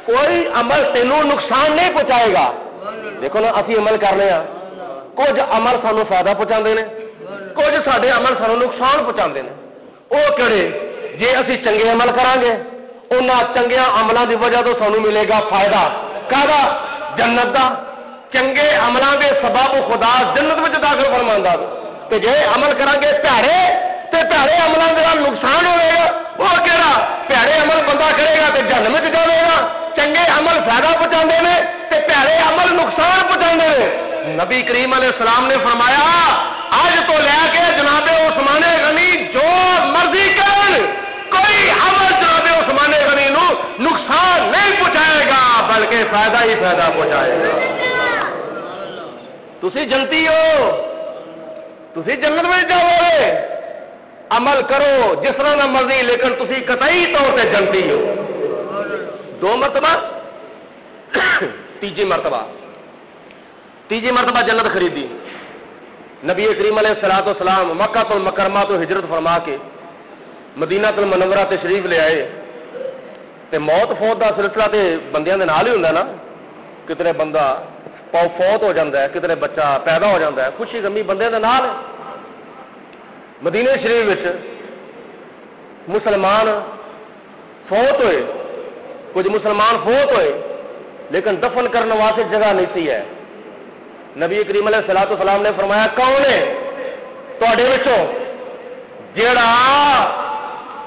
کوئی عمل تینوں نقصان نہیں پہنچائے گا دیکھو نا اسی عمل کرنے ہاں کچھ عمل سانو فائدہ پہنچاندے نے کچھ سارے عمل سانو نقصان پہنچاندے نے وہ کہڑے جے اسی چنگے عمل کران گے انہاں چنگیاں عملاں دی وجہ تو سانو ملے گا فائدہ کہدا جنت دا چنگے عملاں دے سبب خدا جنت وچ داخل فرماندا تے جے عمل کران گے پیارے تے پیارے عملاں دے نال نقصان ہوے گا وہ کہڑا پیارے عمل بندہ کرے گا تے جہنم وچ جاوے گا چنگے عمل فائدہ پہنچاندے نے تے پیارے عمل نقصان پہنچاندے نے نبی کریم علیہ السلام نے فرمایا آج تو لے کے جناب عثمان غنی جو مرضی کرن کوئی عمل جناب عثمان غنی نو نقصان نہیں پہنچائے گا بلکہ فائدہ ہی فائدہ پہنچائے گا تسی جنتی ہو تسی جنت میں جاؤ گے عمل کرو جس طرح نہ مرضی لیکن تسی قطعی طور پہ جنتی ہو دو مرتبہ تیجی مرتبہ جنت خریدی نبی کریم علیہ الصلوۃ والسلام مکہ المکرمہ تو ہجرت فرما کے مدینہ المنورہ تشریف لے آئے تے موت فوت دا سلسلہ تے بندیاں دے نال ہی ہوندا نا کتنے بندہ فوت ہو جاتا ہے کتنے بچہ پیدا ہو جاتا ہے خوشی غمی بندے دے نال مدینہ شریف وچ مسلمان فوت ہوئے کچھ مسلمان فوت ہوئے لیکن دفن کرنے واسطے جگہ نہیں سی ہے نبی کریم علیہ الصلوۃ والسلام نے فرمایا کون ہے تواڈے وچوں جیڑا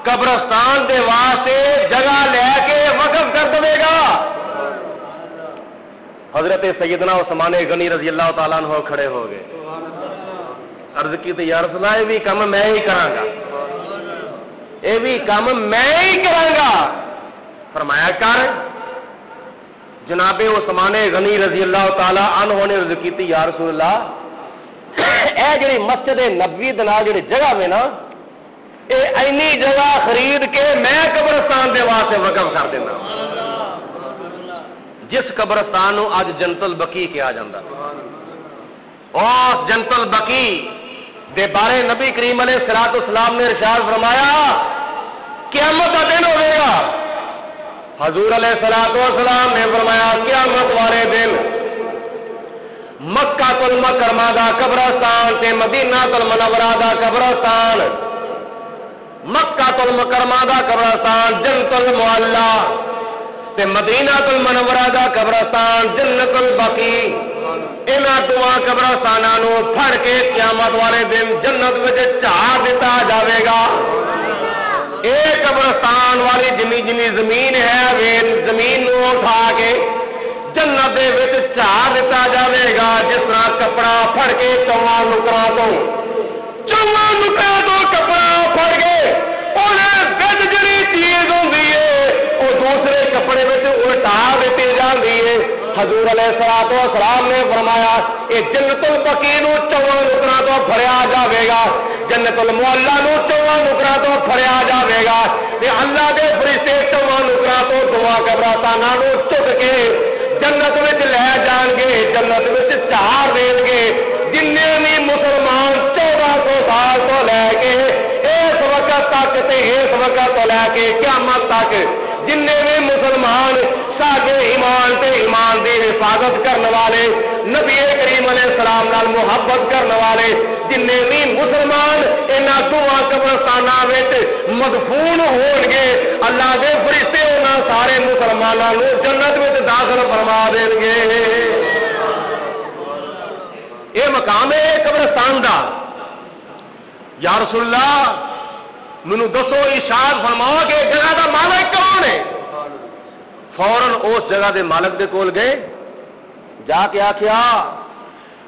قبرستان دے واسطے جگہ لے کے وقف کر دے گا حضرت سیدنا عثمان غنی رضی اللہ تعالیٰ عنہ کھڑے ہو گئے عرض کی تو یا رسول اللہ یہ بھی کام میں ہی کراں گا یہ بھی کام میں ہی کراں گا فرمایا کر جناب عثمان غنی رضی اللہ تعالیٰ عنہ نے عرض کی یا رسول اللہ اے جڑی مسجد نبوی دے نال جڑی جگہ میں نا اے اینی جگہ خرید کے میں قبرستان دے واسطے وقف کر دینا جس قبرستان نو اج جنت البقیع کہا جاتا اس جنت البقیع دے بارے نبی کریم علیہ الصلوۃ والسلام نے ارشاد فرمایا قیامت کا دن ہوئے گا حضور علیہ الصلوۃ والسلام نے فرمایا قیامت والے دن مکہ المکرمہ دا قبرستان تے مدینہ المنورہ دا قبرستان مکہ المکرمہ دا قبرستان جنت المعلا تے مدینہ المنورہ دا قبرستان جنت البقیع انہاں دو قبرستاناں نو پھڑ کے قیامت والے دن جنت وچ چاڑ دتا جاوے گا اے قبرستان والی جنی زمین ہے وہ زمین نو اٹھا کے جنت دے وچ چاڑ دتا جاوے گا جس طرح کپڑا پھڑ کے چواں نکراں تو کپڑا پھڑ کے انہیں وچ جڑی چیز ہوندی ہے وہ دوسرے کپڑے میں الٹا دیتی جاتی ہے حضور علیہ الصلوۃ والسلام نے فرمایا یہ جنت البقیع نو چواں نکراں تو پھڑیا جاوے گا جنت المعلا نو چواں نکراں تو پھڑیا جاوے گا تے اللہ دے فرشتے چواں نکراں تو دعا قبرستاناں نو چک کے جنت وچ لے جان گے جنت وچ چار دین گے جننے بھی مسلمان 1400 سال تو لے کے اس وقت تک تے اس وقت تو لے کے قیامت تک جننے بھی مسلمان ساڈے ایمان تے ایمان دی حفاظت کرنے والے نبی کریم علیہ السلام نال محبت کرنے والے جننے بھی مسلمان انہاں دعا قبرستاناں وچ مدفون ہون گے اللہ دے فرشتے انہاں سارے مسلماناں نو جنت وچ داخل فرما دین گے یہ مقام ہے قبرستان دا یا رسول اللہ مینو دسو ارشاد فرماؤ کہ جگہ دا مالک کون ہے فوراً اس جگہ دے مالک دے کول گئے جا کے آخیا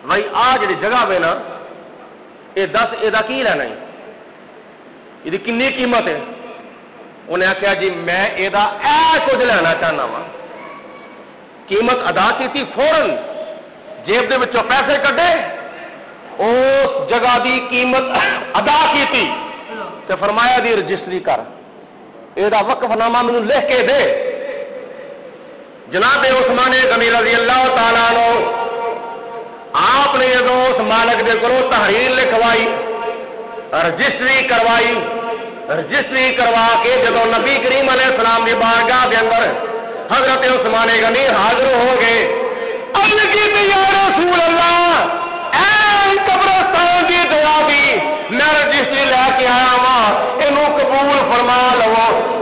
بھائی آ جڑی جگہ پہ نا یہ دس یہ کی لینا ہے یہ کنی قیمت ہے انہیں آخیا جی میں یہ کچھ لینا چاہنا وا قیمت ادا کی فوراً جیب دے وچوں پیسے کڈے اس جگہ دی قیمت ادا کی تے فرمایا دی رجسٹری کر یہ وقف نامہ مینوں لکھ کے دے جناب عثمان غنی رضی اللہ تعالیٰ عنہ آپ نے جدو اس مالک دے کولوں تحریر لکھوائی رجسٹری کروا کے جدو نبی کریم علیہ السلام کی بارگاہ کے اندر حضرت عثمان غنی حاضر ہو گئے عرض کی یا رسول اللہ اے قبرستان دی دعا دی میں رجسٹری لے کے آیا ہاں اینو قبول فرما لو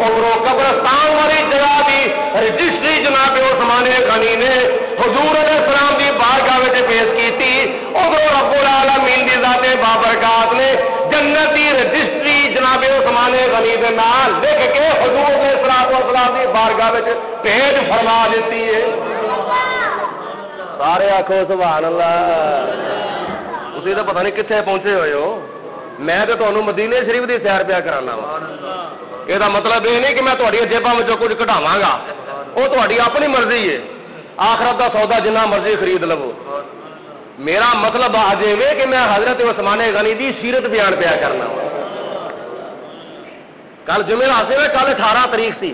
اور قبرستان والی جگہ دی رجسٹری جناب عثمان غنی نے حضور علیہ السلام دی بارگاہ وچ پیش کیتی اور رب العالمین دی ذات بابرکات نے جنت دی رجسٹری جناب عثمان غنی دے نال لکھ کے حضور علیہ السلام دی بارگاہ وچ بھیج فرما دیتی ہے سارے آخو سبحان اللہ تسی تو پتہ نہیں کتنے پہنچے ہوئے ہو میں تو تمہیں مدینے شریف کی سیر پیا کرانا وا یہ مطلب یہ نہیں کہ میں تھوڑی جیباں میں کچھ کٹاواں گا وہ تھوڑی اپنی مرضی ہے آخرت کا سودا جنہ مرضی خرید لو میرا مطلب آج یہ کہ میں حضرت عثمان غنی دی سیرت بیان پیا کرنا وا کل جمعرات سے کل 18 تاریخ سی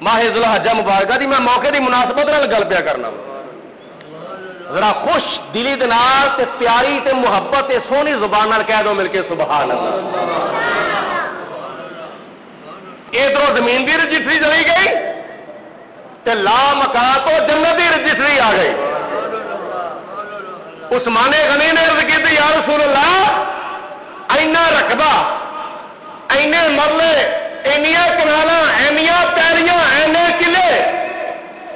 ماہ ذوالحجہ مبارکہ دی میں موقع دی مناسبت نال گل پیا کرنا وا ذرا خوش دلی دے نال تے پیاری تے محبت تے سونی زبان نال کہہ دو مل کے سبحان اللہ ادھر زمین دی رجسٹری چلی گئی تے لا مکان تو جنت دی رجسٹری آ گئی عثمان غنی نے عرض کی یا رسول اللہ اینا رقبہ اینے مرلے اینیاں کنالاں اینیاں پیریاں اینے قلعے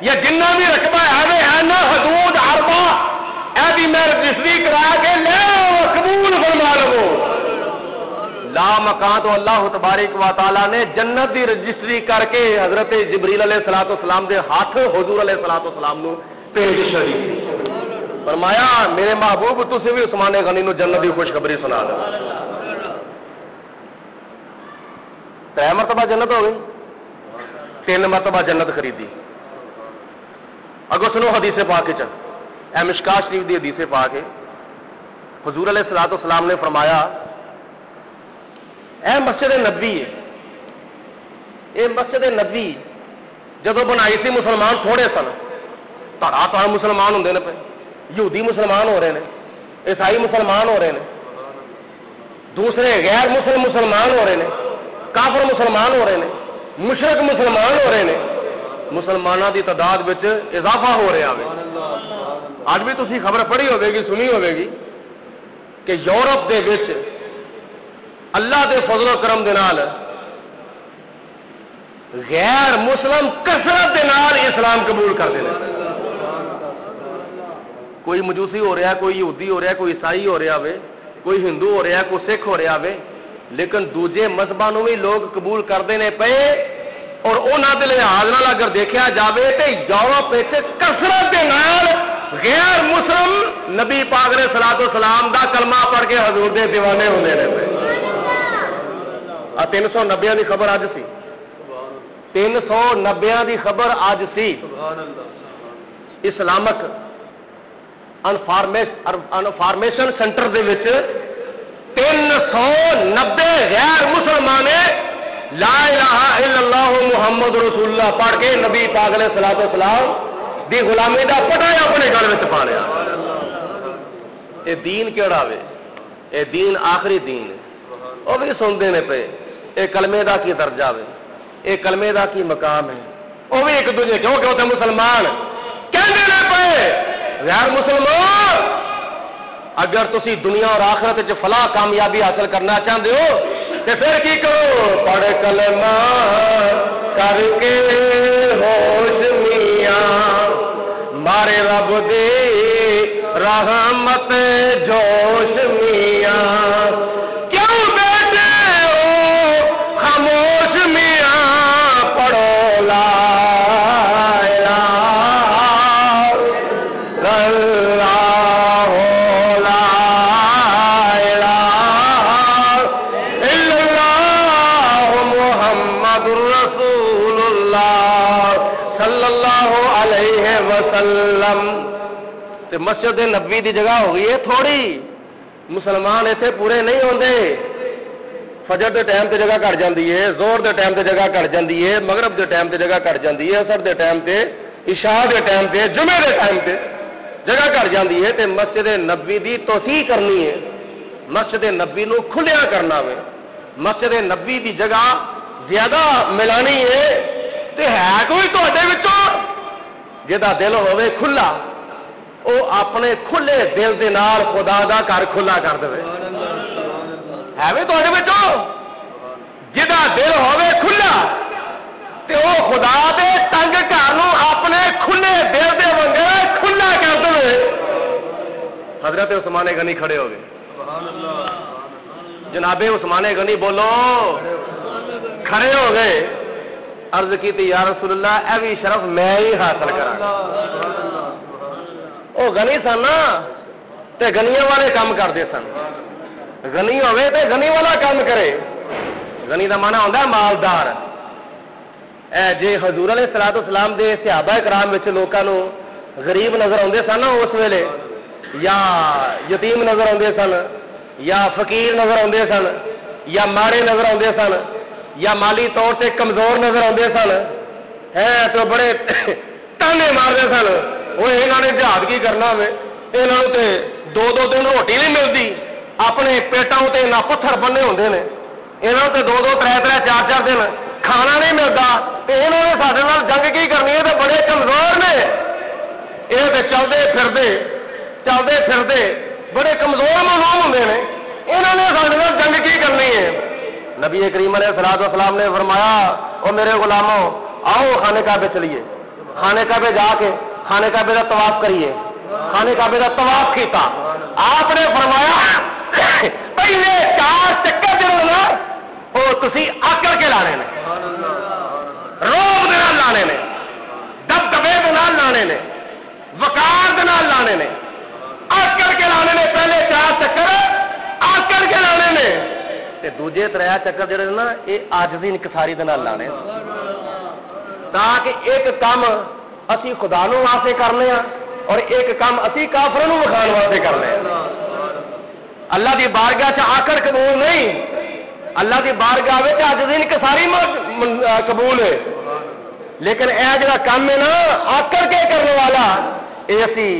یا جنہ بھی رقبہ ہے اینا حدود عربہ ایسی میں رجسٹری کرا کے لے قبول فرما لو لا مکان تو اللہ تبارک و تعالی نے جنت دی رجسٹری کر کے حضرت جبریل علیہ الصلوۃ والسلام دے ہاتھ حضور علیہ الصلوۃ والسلام نو بھیج چھڑی فرمایا میرے محبوب تسی بھی عثمان غنی نو جنت دی خوشخبری سنا دو 3 مرتبہ جنت ہو گئی 3 مرتبہ جنت خریدی اگو سنو حدیث پاک چل اے مشکاہ شریف دی حدیث پاک ہے حضور علیہ الصلوۃ والسلام نے فرمایا اے مسجد نبوی ہے اے مسجد نبوی جدو بنائی سی مسلمان تھوڑے سن تڑا مسلمان ہوندے نے پے یہودی مسلمان ہو رہے ہیں عیسائی مسلمان ہو رہے ہیں دوسرے غیر مسلم مسلمان ہو رہے ہیں کافر مسلمان ہو رہے ہیں مشرک مسلمان ہو رہے ہیں مسلمانوں کی تعداد میں اضافہ ہو رہا ہے اج بھی تسی خبر پڑھی ہوے گی سنی ہوے گی کہ یورپ دے وچ اللہ دے فضل و کرم دے نال غیر مسلم کثرت دے نال اسلام قبول کرتے ہیں کوئی مجوسی ہو رہا ہے کوئی یہودی ہو رہا ہے کوئی عیسائی ہو رہا ہے کوئی ہندو ہو رہا ہے کوئی سکھ ہو رہا ہے لیکن دوجے مذہباں نوں بھی لوگ قبول کرتے ہیں پے اور انہوں کے لحاظ نال اگر دیکھا جائے تو یورپ کثرت کے نال غیر مسلم نبی پاک علیہ الصلوۃ والسلام دا کلمہ پڑھ کے حضور دے دیوانے ہوندے نے پے 390 دی خبر اج سی 390 دی خبر اج سی اسلامک انفارمیشن سینٹر دے وچ 390 غیر مسلمان لا الہ الا اللہ محمد رسول اللہ پڑھ کے نبی پاک علیہ الصلوۃ والسلام دی غلامی دا پٹا اپنے گل وچ پا لیا اے دین کیڑا وے اے دین آخری دین ہے وہ بھی سنتے نے پے اے کلمے دا کی درجہ وے اے کلمے دا کی مقام ہے وہ بھی ایک دوسرے کیوں کہ وہ مسلمان کہندے نے پے غیر مسلمان اگر تسی دنیا اور آخرت وچ فلاح کامیابی حاصل کرنا چاہتے ہو تو پھر کی کرو پڑھ کلمہ کر کے ہوش میاں مارے رب دے رحمت جوش میاں کیوں بیٹھے ہو خاموش میاں پڑھو لا مسجد نبوی دی جگہ ہو گئی ہے تھوڑی مسلمان ایتھے پورے نہیں ہوندے فجر دے ٹائم تے جگہ گھٹ جاندی ہے زور دے ٹائم تے جگہ گھٹ جاندی ہے مغرب دے ٹائم تے جگہ گھٹ جاندی ہے عصر دے ٹائم تے عشاء دے ٹائم تے جمعے دے ٹائم تے جگہ گھٹ جاندی ہے تے مسجد نبوی دی توسیع کرنی ہے مسجد نبوی نو کھلیا کرنا وے مسجد نبوی دی جگہ زیادہ ملانی ہے تے ہے کوئی تہاڈے وچوں جدا دل ہوے کھلا وہ اپنے کھلے دل دے نال خدا دا گھر کھلا کر دے ہے بھی تھوڑے بچوں جدا دل ہوے کھلا تے وہ خدا دے تنگ گھر نو اپنے کھلے دل دے وانگے کھلا کر دے حضرت عثمان غنی کھڑے ہو گئے جناب عثمان غنی بولو کھڑے ہو گئے عرض کی تھی یا رسول اللہ اے بھی شرف میں ہی حاصل کراں او غنی سن نا تے غنیاں والے کام کرتے سن غنی ہوئے تے غنی والا کام کرے غنی دا معنی ہوندا ہے مالدار اے جے حضور علیہ الصلوۃ والسلام دے صحابہ کرام وچ لوکاں نو غریب نظر آندے سن نا اس ویلے یا یتیم نظر آندے سن یا فقیر نظر آندے سن یا ماڑے نظر آندے سن یا مالی طور سے کمزور نظر آندے سن ہے تو بڑے تانے مارتے سن وہ انہوں نے جہاد کی کرنا ہوئے انہوں تے دو دو دن روٹی نہیں ملتی اپنے پیٹوں تے نہ پتھر بننے ہوندے نے انہوں تے دو دو ترے ترے چار چار دن کھانا نہیں ملتا انہوں نے سارے نال جنگ کی کرنی ہے تو بڑے کمزور نے یہ تو چلتے پھرتے بڑے کمزور معلوم ہوندے نے انہوں نے سارے نال جنگ کی کرنی ہے نبی کریم علیہ الصلوۃ والسلام نے فرمایا او میرے غلاموں آؤ خانے کعبے چلیے خانے کعبے جا کے خانے کعبے کا طواف کریے خانے کعبے کا طواف کیتا آپ نے فرمایا پہلے 4 چکر جو نا وہ تسی آکڑ کے لانے نے روب دے نال لانے نے دبدبے دے نال لانے نے وقار دے نال لانے نے آکڑ کے لانے نے پہلے 4 چکر آکڑ کے لانے نے تے دوجے 3 چکر جڑے نا یہ عاجزی انکساری دے نال لانے تاکہ ایک کام اسی خدا نو واسطے کرنے ہاں اور ایک کام اسی کافروں نو وکھان واسطے کرنے ہاں اللہ دی بارگاہ چ آکڑ قبول نہیں اللہ دی بارگاہ وچ عاجزی انکساری قبول ہے لیکن اے جڑا کام ہے نا آکڑ کے کرنے والا اے اسی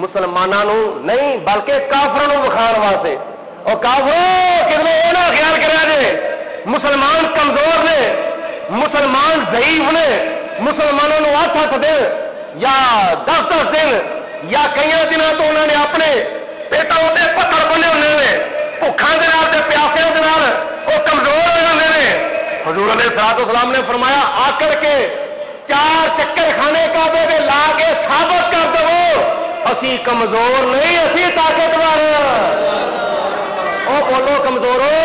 مسلماناں نو نہیں بلکہ کافروں نو وکھان واسطے اور کافروں کتنے یہ نہ خیال کرا جے مسلمان کمزور نے مسلمان ضعیف نے مسلمانوں نے 8 دن یا 10 دن یا کئی دنوں تو انہوں نے اپنے پیٹوں سے پتھر بنے ہونے نے بھوکھاں دے نال تے پیاسے دے نال وہ کمزور ہو جاندے نے حضور علیہ الصلوۃ والسلام نے فرمایا آکر کے 4 چکر خانے کعبے دے لا کے ثابت کر دو اسی کمزور نہیں اسی طاقتور او بولو کمزورو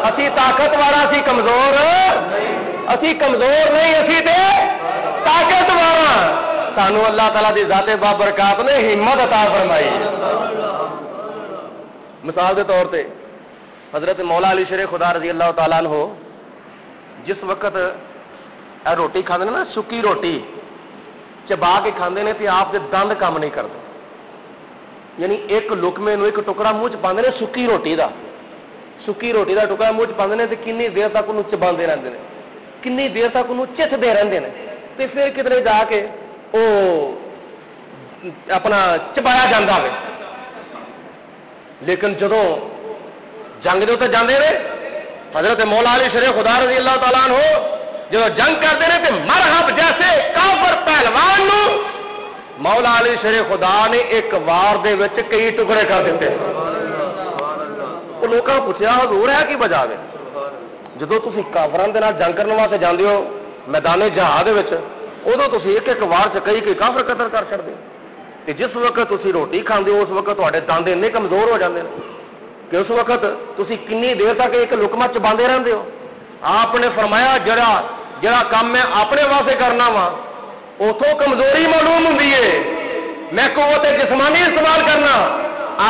اسی طاقتور اسی کمزور نہیں اسی تے طاقتور سانو اللہ تعالیٰ دی ذات بابرکات نے ہمت عطا فرمائی مثال کے طور پہ حضرت مولا علی شیر خدا رضی اللہ تعالیٰ عنہ جس وقت روٹی کھاندے نا سکی روٹی چبا کے کھاندے نے تے آپ دے دند کام نہیں کرتے یعنی ایک لقمے نو ایک ٹکڑا منہ چ پاندے نے سکی روٹی دا ٹکڑا منہ چ پاندے نے تے کنی دیر تک انہوں چباندے رہندے نے کنی دیر تک انہوں چٹھدے رہندے نے تے پھر کدھر جا کے او اپنا چبایا جاندہ ہے لیکن جدوں جنگ دے تے جاندے نے حضرت مولا علی شیر خدا رضی اللہ تعالیٰ عنہ جدوں جنگ کرتے ہیں تے مرحب جیسے کافر پہلوان نو مولا علی شیر خدا نے ایک وار دے وچ کئی ٹکڑے کر دیتے لوگوں پوچھا حضور ہے کی وجہ ہے جدو تسی کافراں دے نال جنگ کرنے واسطے جاندے ہو میدان جہاد وچ ادو تسی ایک وار چ کئی کافر قتل کر چھڑدے تے جس وقت تسی روٹی کھاندے ہو اس وقت تواڈے دند اتنے کمزور ہو جاندے کہ اس وقت تسی کنی دیر تک ایک لقمہ چباندے رہندے ہو آپ نے فرمایا جڑا کام میں اپنے واسطے کرنا وا اتوں کمزوری معلوم ہوندی ہے میں قوت جسمانی استعمال کرنا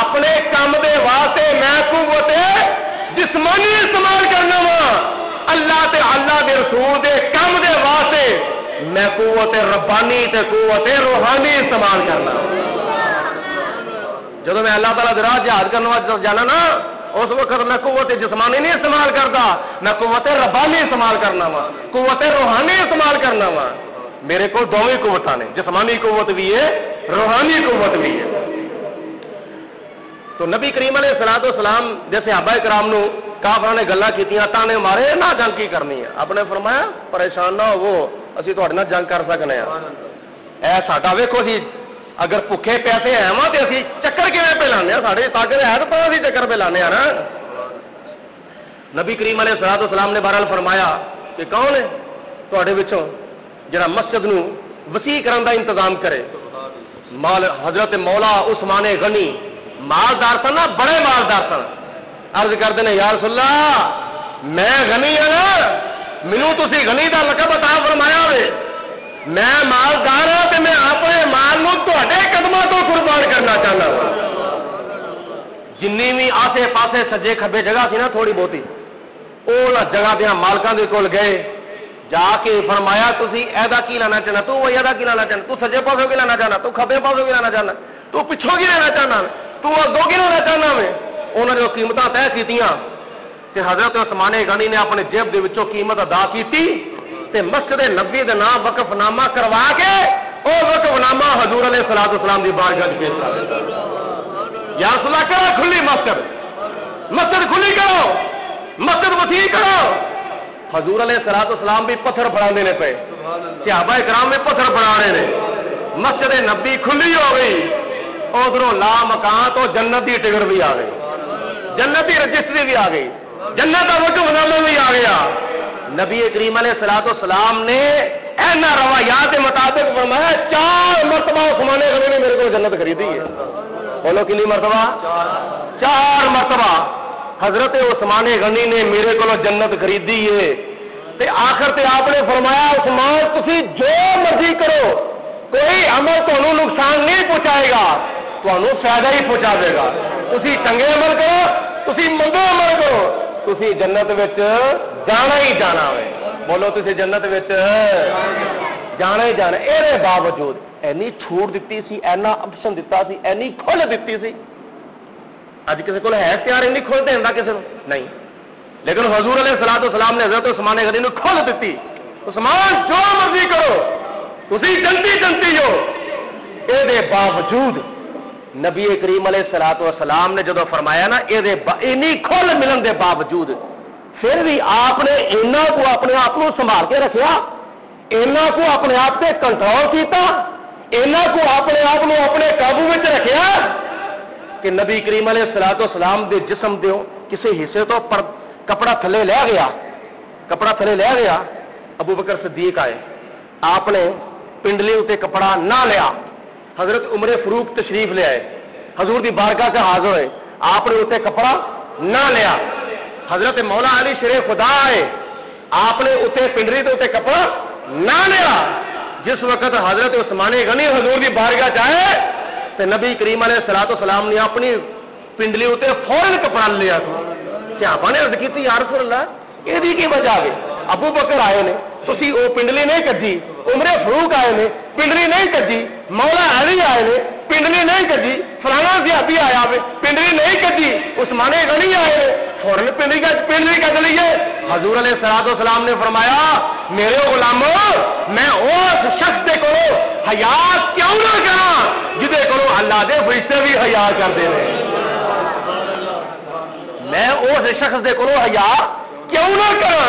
اپنے کام دے واسطے میں قوت جسمانی استعمال کرنا وا اللہ دے رسول دے کام دے واسطے میں قوت ربانی تے قوت روحانی استعمال کرنا جب میں اللہ تعالیٰ راہ جہاد کرنے واسطے جانا نا اس وقت میں قوت جسمانی نہیں استعمال کرتا میں قوت ربانی استعمال کرنا وا قوت روحانی استعمال کرنا وا میرے کو دونوں قوت نے جسمانی قوت بھی ہے روحانی قوت بھی ہے تو نبی کریم علیہ الصلوۃ والسلام جیسے صحابہ کرام نو کافراں نے گلاں کیتیاں تانے مارے نہ جنگ کی کرنی ہے آپ نے فرمایا پریشان نہ ہو اسی تہاڈے نال جنگ کر سکنے ہاں اے ساڈا ویکھو جی اگر بھوکے پیاسے ہیں وا تو اسی چکر کیویں پہ لانے ساڈے طاقت ہے تو اسی چکر پہ لانے نا. نبی کریم علیہ الصلوۃ والسلام نے بہرحال فرمایا کہ کون ہے تواڈے وچوں جڑا مسجد نو وسیع کرن دا انتظام کرے. مال حضرت مولا عثمان غنی مالدار سن نا, بڑے مالدار سن. عرض کرتے ہیں یا رسول اللہ میں غنی ہوں نا, مینوں تسی غنی دا لقب عطا فرمایا ہوئے, میں مالدار ہوں تے میں اپنے مال نو تہاڈے قدماں تو قربان کرنا چاہنا ہوں. جنی بھی آسے پاسے سجے کھبے جگہ سی نا تھوڑی بہتی, وہ جگہ دیا مالکاں دے کول گئے, جا کے فرمایا تسی ایدا کی لانا چاہنا, تو وہ ایدا کی لانا چاہنا, تو سجے پاسوں کی لانا چاہنا, تو کھبے پاسوں کی لانا چاہنا, تو پچھوں کی لینا چاہنا, تو اگوں کی لینا چاہنا. میں انہوں نے وہ قیمتاں طے کیتیاں تے حضرت عثمان غنی نے اپنے جیب دے وچوں قیمت ادا کیتی تے مسجد نبوی دے نام وقف نامہ کروا کے او وقف نامہ حضور علیہ الصلوۃ والسلام دی بارگاہ وچ پیش کر دتا. یا رسول اللہ کرو کھلی مسجد, مسجد کھلی کرو, مسجد وسیع کرو. حضور علیہ الصلوۃ والسلام بھی پتھر پھڑاندے نے پے, صحابہ کرام بھی پتھر پھڑا رہے نے. مسجد نبی کھلی ہو گئی, ادھروں لا مکان تو جنت دی ٹکٹ بھی آ گئی, جنت دی رجسٹری بھی آ گئی, جنت کا وقف نامہ بھی آ گیا. نبی کریم علیہ الصلوۃ والسلام نے اینا روایات کے مطابق فرمایا 4 مرتبہ عثمان غنی نے میرے کو جنت خریدی ہے. بولو کتنی مرتبہ؟ 4 مرتبہ حضرت عثمان غنی نے میرے کو جنت خریدی ہے. تے آخر تے آپ نے فرمایا عثمان تسی جو مرضی کرو, کوئی عمل تمہیں نقصان نہیں پہنچائے گا, تمہیں فائدہ ہی پہنچا دے گا. تسی چنگے عمل کرو, تسی مندے عمل کرو, تسی جنت وچ جانا ہی جانا ہے. بولو تسی جنت وچ جانا ہی جانا. اے باوجود اینی چھوٹ دیتی سی, اینا آپشن دیتا سی, اینی کھل دیتی سی. اج کسی کو ہے اختیار اینی کھل دینا کسی کو نہیں, لیکن حضور علیہ الصلوۃ والسلام نے حضرت عثمان غنی نو کھل دیتی. عثمان جو مرضی کرو, تسی جنتی جنتی ہو. اے دے باوجود نبی کریم علیہ الصلوۃ والسلام نے جدو فرمایا نا اینی کھل ملن دے باوجود پھر بھی آپ نے اینا کو اپنے آپ کو سنبھال کے رکھیا, اینا کو اپنے آپ سے کنٹرول کیتا, اینا کو اپنے آپ کو اپنے قابو میں رکھیا کہ نبی کریم علیہ الصلوۃ والسلام دے جسم دے کسی حصے تو پر کپڑا تھلے لے گیا, کپڑا تھلے لے گیا. ابو بکر صدیق آئے, آپ نے پنڈلی اتنے کپڑا نہ لیا. حضرت عمر فاروق تشریف لے آئے, حضور دی بارگاہ سے حاضر ہوئے, آپ نے اتنے کپڑا نہ لیا. حضرت مولا علی شیر خدا آئے, آپ نے اتنے پنڈلی تو اتنے کپڑا نہ لیا. جس وقت حضرت عثمان غنی حضور دی بارگاہ جائے تو نبی کریم علیہ الصلوۃ والسلام نے اپنی پنڈلی اتنے فوراً کپڑا لیا. صحابہ نے عرض کی یا رسول اللہ یہ کی وجہ ہے؟ ابو بکر آئے نے تسی وہ پنڈلی نہیں کجی, عمر فاروق آئے نے پنڈلی نہیں کجی, مولا علی آئے نے پنڈلی نہیں کجی, فلانا صحابی آیا ہوئے پنڈلی نہیں کجی, عثمان غنی آئے نے فوراً پنڈلی کج لیے. حضور علیہ الصلوۃ والسلام نے فرمایا میرے غلاموں میں اس شخص دے کو حیا کیوں نہ کرا جدے کو اللہ دے فرشتے بھی حیا کرتے ہیں. میں اس شخص دے کو حیا کیوں نہ کرا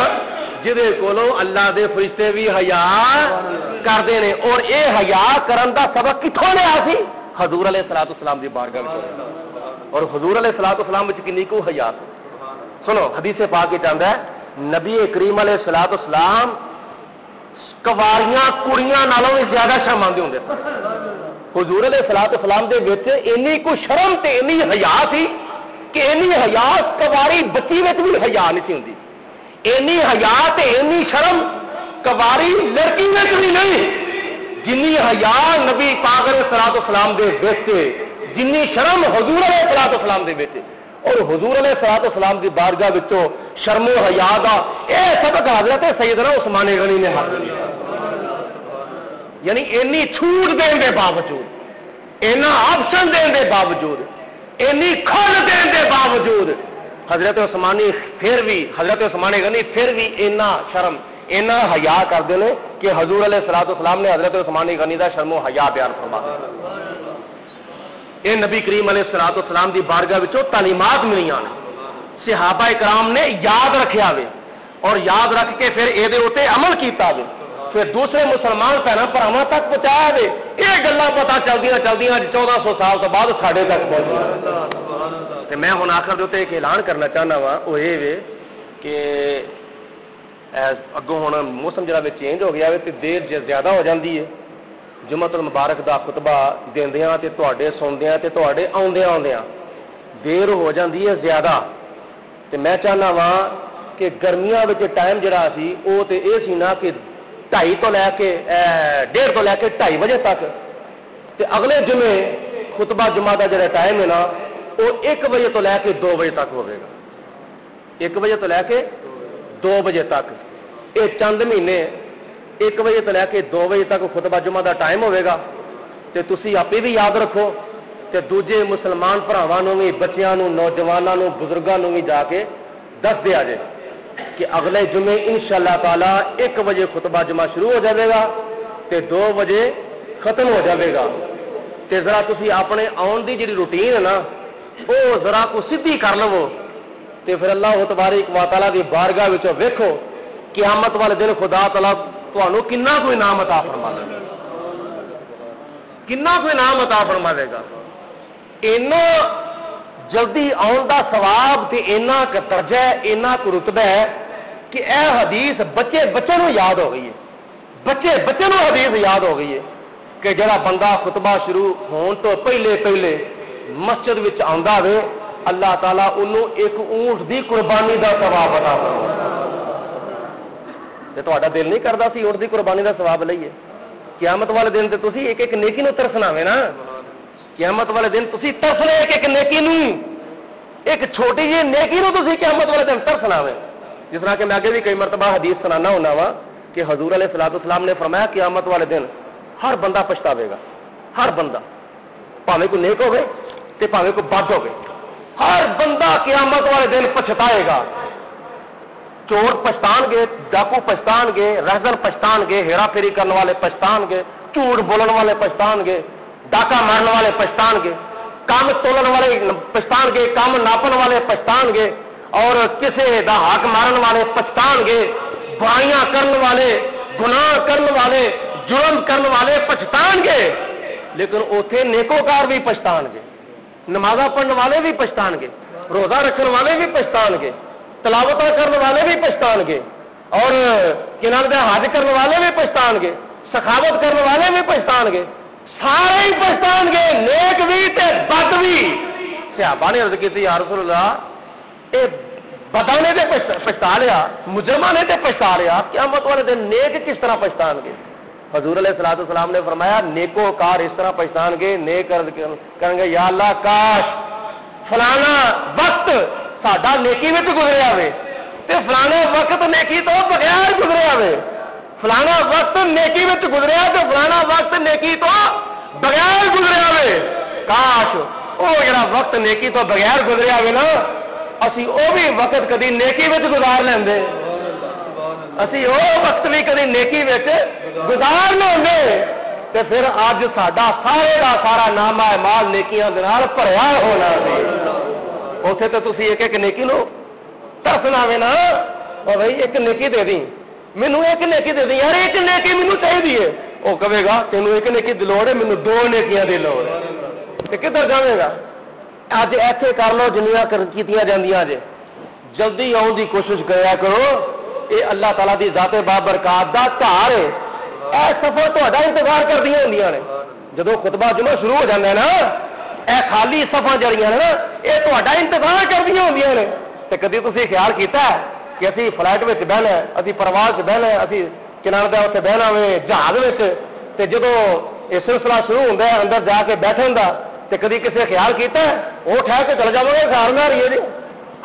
جدے کولو اللہ دے فرشتے بھی حیا کرتے ہیں. اور اے حیا کرن دا سبق کتھوں لیا سی؟ حضور علیہ الصلوۃ والسلام دی بارگاہ وچ. اور حضور علیہ الصلوۃ والسلام وچ کنی کو حیا سی. سنو حدیث پاک وچ آندا ہے نبی کریم علیہ الصلوۃ والسلام کواریاں کڑیاں نالوں بھی زیادہ شرماندے ہوندے سن. حضور علیہ الصلوۃ والسلام دے وچ اینی کو شرم تے اینی حیا سی کہ اینی حیا کواری بچی وچ بھی حیا نہیں سی ہوندی. اینی حیا تے اینی شرم کواری لڑکی وچ بھی نہیں جنی حیا نبی پاک علیہ الصلوۃ والسلام دے وچ, جنی شرم حضور علیہ الصلوۃ والسلام دے وچ. اور حضور علیہ الصلوۃ والسلام دی بارگاہ وچوں شرم و حیا دا اے سبق حضرت سیدنا عثمان غنی نے حاصل کیا. یعنی اینی چھوٹ دین دے باوجود, اینا آپشن دین دے باوجود, اینی کھل دین دے باوجود حضرت عثمانی پھر بھی حضرت عثمان غنی پھر بھی اینا شرم اینا حیا کرتے ہیں کہ حضور علیہ الصلوۃ والسلام نے حضرت عثمان غنی دا شرم و حیا بیان فرمایا. یہ نبی کریم علیہ الصلوۃ والسلام دی بارگاہ وچوں تعلیمات ملیاں نے, صحابہ کرام نے یاد رکھیا وے اور یاد رکھ کے پھر یہ عمل کیتا وے. پھر دوسرے مسلمان بھن بھراواں تک پہنچایا جے. یہ گلاں پتہ چلدیاں 1400 سال تو بعد ساڈے تک پہنچ تے میں ہن آخر دے ایک اعلان کرنا چاہنا وا وہ یہ وے کہ اگوں ہن موسم جڑا چینج ہو گیا تے دیر زیادہ ہو جاندی ہے. جمعۃ المبارک دا خطبہ دیندیاں تے تواڈے سندیاں تے تواڈے آوندیاں دیر ہو جاندی ہے زیادہ. تے میں چاہنا وا کہ گرمیاں وچ ٹائم جڑا سی او تے اے سی نا کہ 2:30 تو لے کے 1:30 تو لے کے 2:30 بجے تک تے اگلے جمعے خطبہ جمعہ دا جڑا ٹائم ہے نا وہ 1 بجے تو لے کے 2 بجے تک ہوے گا. 1 بجے تو لے کے 2 بجے تک یہ چند مہینے 1 بجے تو لے کے 2 بجے تک خطبہ جمعہ دا ٹائم ہوے گا. تے تسی آپے بھی یاد رکھو تے دوجے مسلمان بھراواں نوں وی بچیاں نوں نوجواناں نوں بزرگاں نوں وی جا کے دس دیا جے کہ اگلے جمعے انشاءاللہ تعالی 1 بجے خطبہ جمعہ شروع ہو جائے گا تے 2 بجے ختم ہو جائے گا. تے ذرا تسی اپنے آن دی جڑی روٹین ہے نا وہ ذرا کو سیدھی کر لو تے پھر اللہ تبارک و تعالی دی بارگاہ وچ ویکھو قیامت والے دن خدا تعالی تانوں کنا کوئی انعام عطا فرماوے گا, کنا کوئی انعام عطا فرماوے گا. اینا جلدی آن دا ثواب تے اینا کا درجہ ہے, اینا کو رتبہ ہے کہ اے حدیث بچے نو یاد ہو گئی ہے. بچے نو حدیث یاد ہو گئی ہے کہ جڑا بندہ خطبہ شروع ہون تو پہلے مسجد وچ آندا وے اللہ تعالیٰ انہوں ایک اونٹ دی قربانی دا ثواب عطا فرمائے. تے تہاڈا دل نہیں کردا سی اونٹ دی قربانی دا ثواب لئیے؟ قیامت والے دن تے تسی ایک نیکی نو ترسنا وے نا. قیامت والے دن تسی ترسنا ایک نیکی نو, ایک چھوٹی جی نیکی نو تسی قیامت والے دن ترسنا وے. جس طرح کہ میں آگے بھی کئی مرتبہ حدیث سنانا ہونا وا کہ حضور علیہ الصلوۃ والسلام نے فرمایا قیامت والے دن ہر بندہ پچھتاوے گا. ہر بندہ بھاویں کوئی نیک ہوے تے بھاویں کوئی بد ہوے, ہر بندہ قیامت والے دن پچھتائے گا. چور پچھتان گے, ڈاکو پچھتان گے, رہزن پچھتان گے, ہیرا پھیری کرنے والے پچھتان گے, جھوٹ بولن والے پچھتان گے, ڈاکہ مارن والے پچھتان گے, کام تولن والے پچھتان گے, کام ناپن والے پچھتان گے, اور کسے دا حق مارن والے پچھتان گے, برائیاں کرن والے, گناہ کرن والے, جرم کرن والے پچھتان گے. لیکن اوتھے نیکوکار بھی پچھتان گے, نمازاں پڑھنے والے بھی پچھتان گے, روزہ رکھنے والے بھی پچھتان گے, تلاوتاں کرنے والے بھی پچھتان گے, اور کنار دے حج کرنے والے بھی پچھتان گے, سخاوت کرنے والے بھی پچھتان گے, سارے ہی پچھتان گے, نیک بھی تے بد بھی. صحابہ نے عرض کی یا رسول اللہ اے بدانے تے پچھتا لیا, مجرماں نے تے پچھتا لیا, قیامت والے دن نیک کس طرح پچھتان گے؟ حضور علیہ الصلوۃ والسلام نے فرمایا نیکو کار اس طرح پہچان گے, نیک کریں گے یا اللہ کاش فلانا وقت ساڈا نیکی وچ گزریا ہوئے تے فلانا وقت نیکی تو بغیر گزریا ہوئے, فلانا وقت نیکی وچ گزریا تے فلانا وقت نیکی تو بغیر گزریا ہوئے. کاش او جڑا وقت نیکی تو بغیر گزریا ہوئے نا اسی او بھی وقت کدی نیکی وچ گزار لیندے, اسی او وقت بھی کدی نیکی وچ گزار لے تے پھر اج ساڈا سارے دا سارا نامہ مال نیکیاں دے نال بھریا ہونا سی. اوتھے تے تسی ایک نیکی نو ترسنا وے نا, او بھائی ایک نیکی دے دی مینوں, ایک نیکی دے دی یار, ایک نیکی مینوں چاہیے. او کہے گا تینوں ایک نیکی دی لوڑ ہے, مینوں 2 نیکیاں دی لوڑ ہے. تے کدھر جاویں گا؟ اج ایتھے کر لو جنیاں کیتیاں جاندیاں جے, جلدی آؤن دی کوشش کریا کرو. اے اللہ تعالیٰ دی ذات بابرکات دا گھر ہے. اے سفر تہاڈا انتظار کردیاں ہوندیاں نے. جدوں خطبہ جمعہ شروع ہو جاندا ہے نا, اے خالی صفاں جڑیاں نے نا اے تہاڈا انتظار کردیاں ہوندیاں نے. تے کدی تسی خیال کیتا ہے کہ اسی فلائٹ وچ بہنا ہے, اسی پرواز وچ بہنا ہے, اسی کنارے دے اوتے بہنا ہوے جہاز وچ, تے جدوں یہ سلسلہ شروع ہوندا ہے اندر جا کے بیٹھن دا تے کدی کسے خیال کیتا ہے وہ ٹھہر کے چل جاواں گے خیال نہ رہیے جی.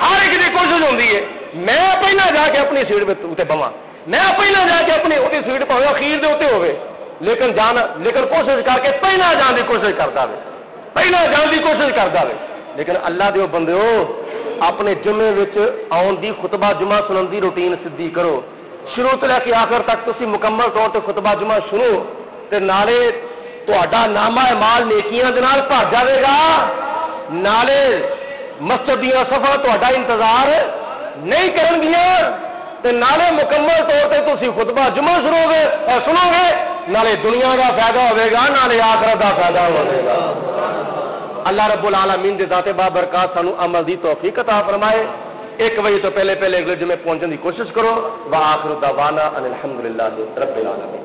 ہر ایک دی کوشش ہوندی ہے میں پہلا جا کے اپنی سیٹ تے بواں, میں پہلا جا کے اپنی وہی سیٹ پاویں اخیر دے اوتے ہوے, لیکن کوشش کر کے پہلا جان دی کوشش کردا وے, پہلا جان دی کوشش کردا وے. لیکن اللہ دیو بندیو اپنے جمعے وچ آن دی خطبہ جمعہ سنن دی روٹین سدھی کرو. شروع تو لے کے آخر تک تسی مکمل طور تے خطبہ جمعہ سنو تے نالے تہاڈا نامہ مال نیکیاں دے نال بھر جاوے گا, نالے مسجد دیاں صفاں تہاڈا انتظار نہیں کرن گیاں, تے نالے مکمل طور تے تسی خطبہ جمعہ سنو گے نالے دنیا دا فائدہ ہوئے گا نالے آخرت دا فائدہ ہوئے گا۔ اللہ رب العالمین دے ذات بابرکات سانو عمل دی توفیق عطا فرمائے۔ 1 بجے تو پہلے اگلے جمعے پہنچنے کی کوشش کرو۔ وآخر دعوانا ان الحمدللہ رب العالمین۔